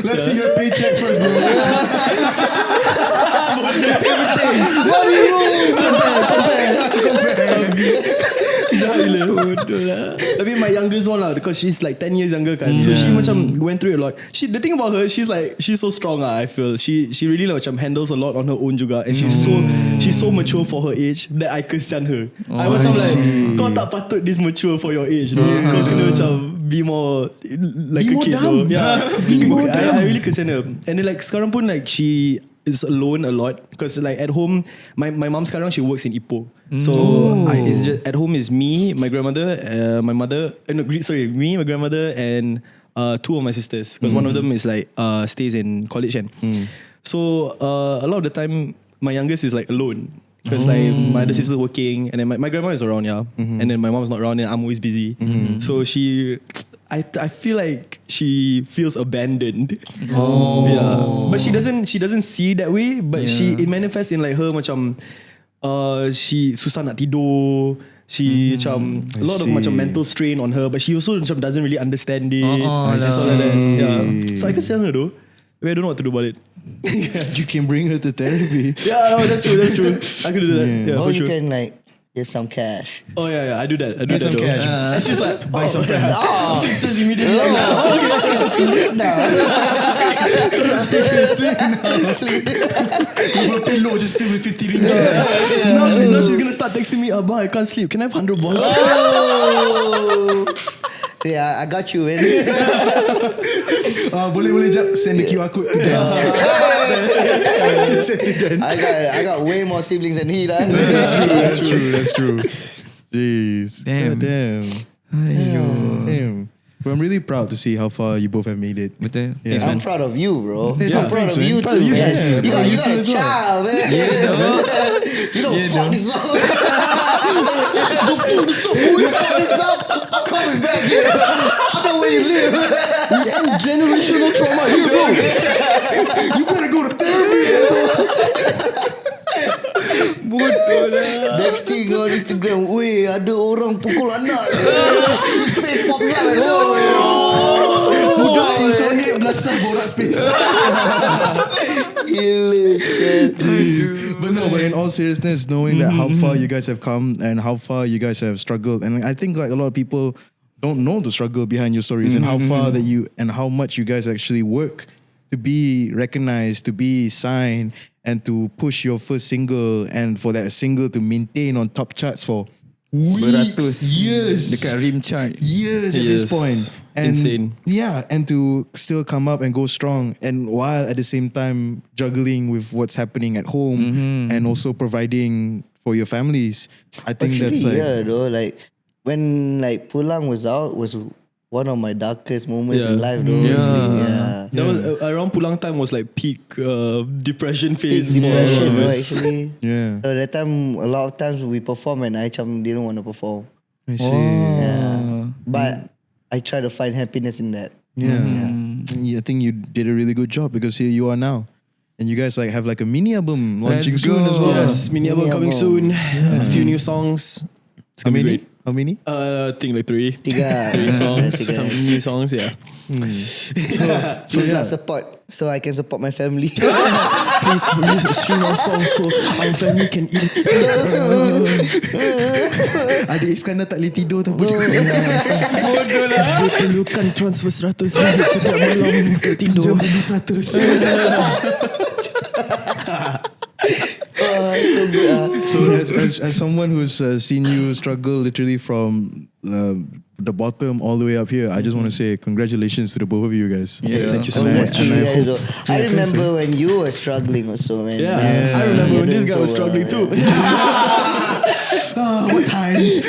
Let's see your paycheck first, bro. What are you rules? Tapi my youngest one lah, because she's like 10 years younger kan. So she macam went through a lot. The thing about her, she's so strong lah, I feel. She really like macam handles a lot on her own juga. And she's so mature for her age that I kesian her. I macam like, kau tak patut this mature for your age. Kau kena macam be more like a kid. I really kesian her. And then like sekarang pun like she is alone a lot because like at home my mom sekarang she works in Ipoh. So it's just at home is me, my grandmother, my mother, me, my grandmother and two of my sisters because one of them is like stays in college and so a lot of the time my youngest is like alone because like my other sister's working and then my grandma is around and then my mom's not around and I'm always busy. So I feel like she feels abandoned. Yeah. But she doesn't see it that way. But it manifests in like her macam she susah nak tidur. She macam a lot of macam mental strain on her. But she also macam doesn't really understand it. Yeah. So I can tell her though. I don't know what to do about it. You can bring her to therapy. Yeah, that's true. I could do that. Yeah, Or for you sure. can like get some cash. Oh yeah, I do that. I do Get that some though. cash. And she's like, Buy some fans. fixes immediately. Your pillow just filled with 50 ringgit. Now she's gonna start texting me, Abang, I can't sleep. Can I have 100 bucks? Yeah, I got you, man. Boleh jap send the QR code to them. Send to them. I got way more siblings than he does. That's true. Jeez. Damn. Damn. But I'm really proud to see how far you both have made it. Betul. Yeah. I'm proud of you, bro. Yeah, I'm proud thanks, of man. you Proud too, of you, man. yes. You Proud of you got too a as well. child, man. You don't fuck this up. Don't fuck this up. You fuck this up. I'm coming back here. I know where you live. We end generational trauma here, bro. You better go to therapy. Bodoh lah. Next thing on Instagram, weh, ada orang pukul anak. Face pops up. Budak Insomniack belasan Borak Space. But in all seriousness, knowing that how far you guys have come and how far you guys have struggled, and I think like a lot of people don't know the struggle behind your stories and how far that you and how much you guys actually work to be recognized, to be signed, and to push your first single, and for that single to maintain on top charts for Beratus years, dekat rim chart. years at this point. And Insane. yeah, and to still come up and go strong, and while at the same time juggling with what's happening at home and also providing for your families. I think Actually, that's like yeah, though, like when like Pulang was out was one of my darkest moments in life, though. Yeah. That was around Pulang time was like peak depression Big phase. depression, for no, us. actually. yeah. So that time, a lot of times we perform and I didn't want to perform. I see. Yeah. But I try to find happiness in that. Yeah. I think you did a really good job because here you are now. And you guys like have like a mini album launching Let's soon go. as well. Yes, mini album coming soon. A few new songs. It's How gonna be many? great. How many? I think like three. Tiga. Three songs. Tiga. Some new songs, yeah. Please support so I can support my family. Please stream our songs so our family can eat. Adik Iskandar tak boleh tidur tak bodoh. Bodoh lah. Dia perlukan transfer 100 ringgit setiap malam untuk tidur. Jam 100. So good. So as someone who's seen you struggle literally from the bottom all the way up here, I just want to say congratulations to the both of you guys. Yeah, thank you so And I- much. and I hope- I remember when you were struggling also, man. Yeah, I remember when this guy was struggling too. What times?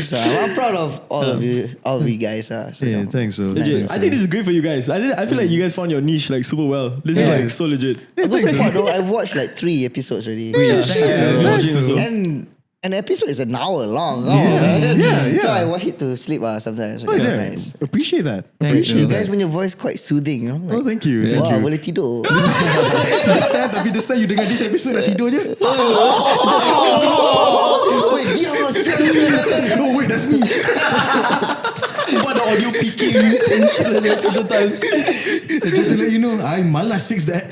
So I'm proud of all of you guys. So, Yeah, thanks. So. Legit. I think this is great for you guys. I feel like you guys found your niche like super well. This is like so legit. though, I've watched like 3 episodes already. And the episode is an hour long. Yeah. So I watch it to sleep sometimes. So nice. Appreciate that. You guys, when your voice quite soothing, you know? Like, Oh, thank you. Thank you. boleh tidur. This time you dengar this episode dah tidur je. Wait, diam lah, sial. No, wait, that's me. Sumpah the audio peaking and shit like that sometimes. Just to let you know, I malas fix that.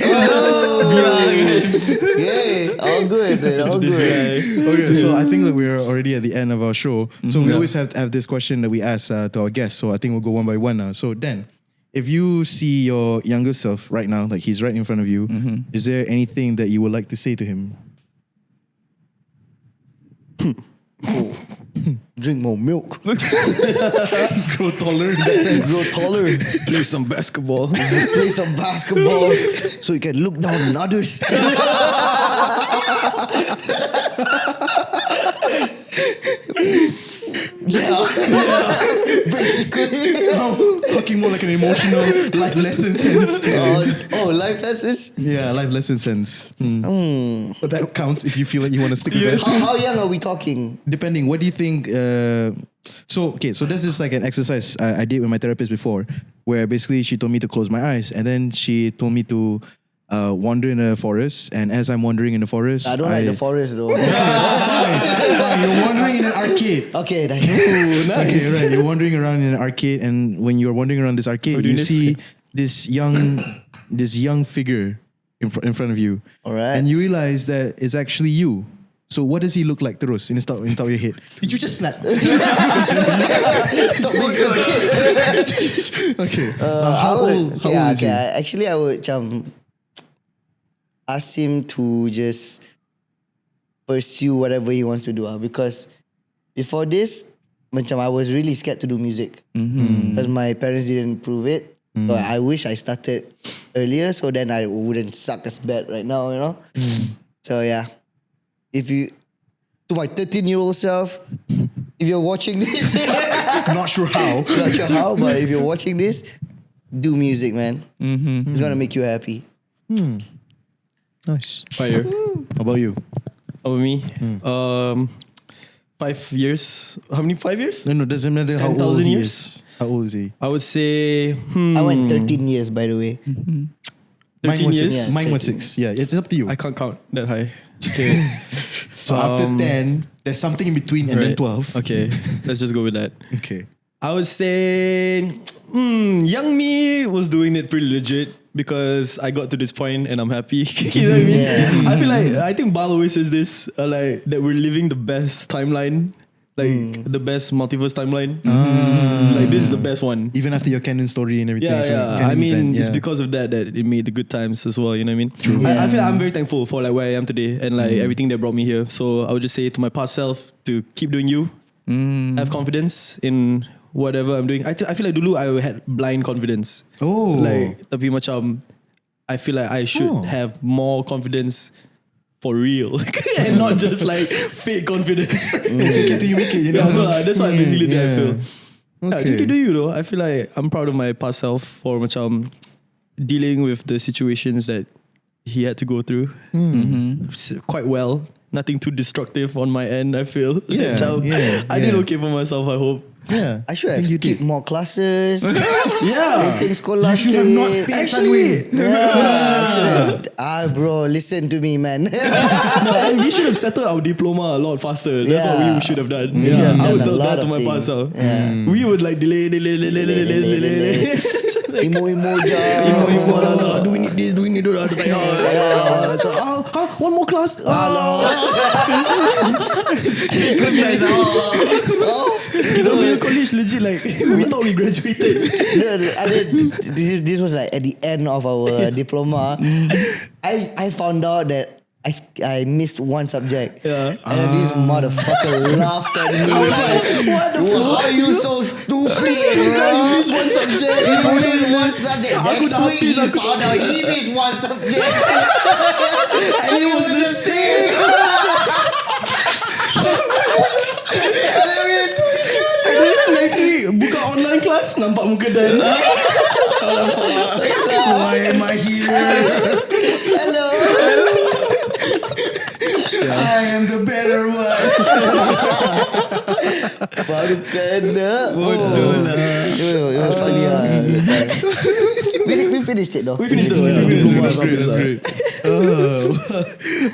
Yeah, all good, man, all This good. guy. Okay, so I think that we're already at the end of our show. So we always have to have this question that we ask to our guests. So I think we'll go one by one now. So Dan, if you see your younger self right now, like he's right in front of you, is there anything that you would like to say to him? Drink more milk. Grow taller in that sense. Grow taller. Play some basketball. Play some basketball so you can look down on others. Yeah. Basically. Talking more like an emotional life lesson sense. Life lessons. Yeah, life lesson sense. But that counts if you feel like you want to stick with that. How young are we talking? Depending, what do you think? So this is like an exercise I did with my therapist before, where basically she told me to close my eyes, and then she told me to wander in the forest. And as I'm wandering in the forest, I don't like the forest though. Fine, you're wandering in an arcade. Okay, nice. Ooh, nice. Okay, right. You're wandering around in an arcade, and when you're wandering around this arcade, you see this young figure in front of you. All right. And you realize that it's actually you. So what does he look like terus in the top of your head? Did you just slap? Stop being a kid. Okay. How old is he? Actually, I would ask him to just pursue whatever he wants to do. Because before this, I was really scared to do music. Because my parents didn't approve it. So I wish I started earlier, so then I wouldn't suck as bad right now, you know? So yeah. To my 13-year-old self, if you're watching this, Not sure how. but if you're watching this, do music, man. It's gonna make you happy. Nice. Fire. How about you? How about me? 5 years. How many 5 years? No, doesn't matter how old 10,000 he years? is. How old is he? I would say I went 13 years, by the way. 13 was years. 6. Mine was 6. Yeah, it's up to you. I can't count that high. Okay. So after 10, there's something in between and then 12. Okay, let's just go with that. Okay. I would say young me was doing it pretty legit because I got to this point and I'm happy. You know what I mean? Yeah. I think Bal always says this, like that we're living the best timeline. Like the best multiverse timeline. Like this is the best one. Even after your canon story and everything. Yeah, so yeah. canon I mean, event, it's yeah. because of that it made the good times as well. You know what I mean? True. I feel like I'm very thankful for like where I am today and like everything that brought me here. So I would just say to my past self to keep doing you. Have confidence in whatever I'm doing. I feel like dulu I had blind confidence. Oh. Like tapi macam I feel like I should have more confidence for real and not just like fake confidence. Fake it till you make it, you know. Yeah, that's what I basically did. I feel. Okay. Yeah, just keep doing you though. I feel like I'm proud of my past self for dealing with the situations that he had to go through quite well. Nothing too destructive on my end, I feel. Yeah, I did okay for myself, I hope. Yeah. I should have skipped more classes. Yeah. Rating sekolah. You should have not paid Actually, bro, listen to me, man. we should have settled our diploma a lot faster. That's what we should have done. We should have I would done a tell lot that to of my past things. self. We would like delay. Imo je. Do we need this? Do we need that? One more class. Kita punya college legit like we thought we graduated. This was like at the end of our diploma. I found out that I missed one subject. Yeah. And then this motherfucker laughed at me. I was like, what the fuck? Why are you so stupid? You missed one subject. You missed one subject. Next week he found out he missed one subject. And it was the same. muka Dan. Why am I here? Hello. I am the better one. Baru kena. Bodoh lah. It was funny lah. We finished it though. We finished it. That's great.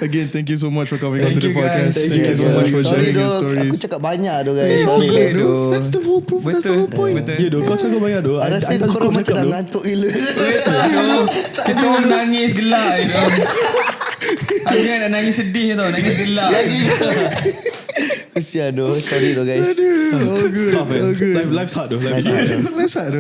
Again, thank you so much for coming onto the podcast. Thank you so much for sharing your stories. Aku cakap banyak tu guys. Sorry, Sorry. dude. That's the whole proof. That's the whole point. Ya doh, kau cakap banyak doh. I rasa korang macam dah ngantuk gila. Kita orang nangis gelak you know. Aku nak nangis sedih tau. Nangis gelak. Kesian doh. Sorry doh guys. All good. Tough, All good. Life's hard though. Nice one. Life's hard.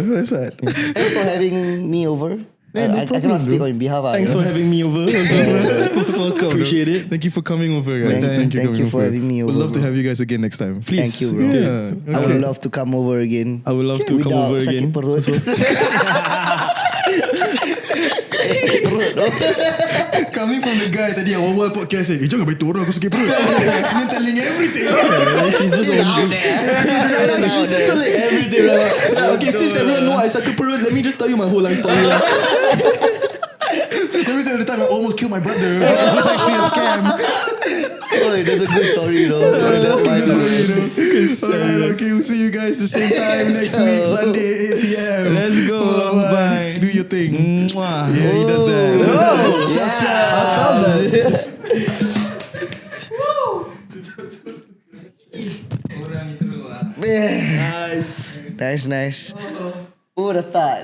Thanks for having me over. no I cannot speak on behalf. Thanks for having me over. Most welcome. Appreciate bro. it. Thank you for coming over, guys. Thank you for having me We'd over, love to bro. have you guys again next time. Please. Thank you, bro. Yeah. I would love to come over again. I would love to come over Without sakit again. perut. Sakit perut doh. Coming from the guy tadi awal-awal podcast jangan beritahu orang aku sakit perut. And then telling everything. He's just out there. He's just telling everything. Okay, since everyone know I sakit perut, let me just tell you my whole life story. Let me tell you the time I almost killed my brother. It was actually a scam. Oh, that's a good story though. Alright, okay, we'll see you guys the same time next week, Sunday, 8 p.m. Let's go. Bye. Do your thing. Mwah. Yeah, he does that. Oh, I found that. Nice. Who would have thought?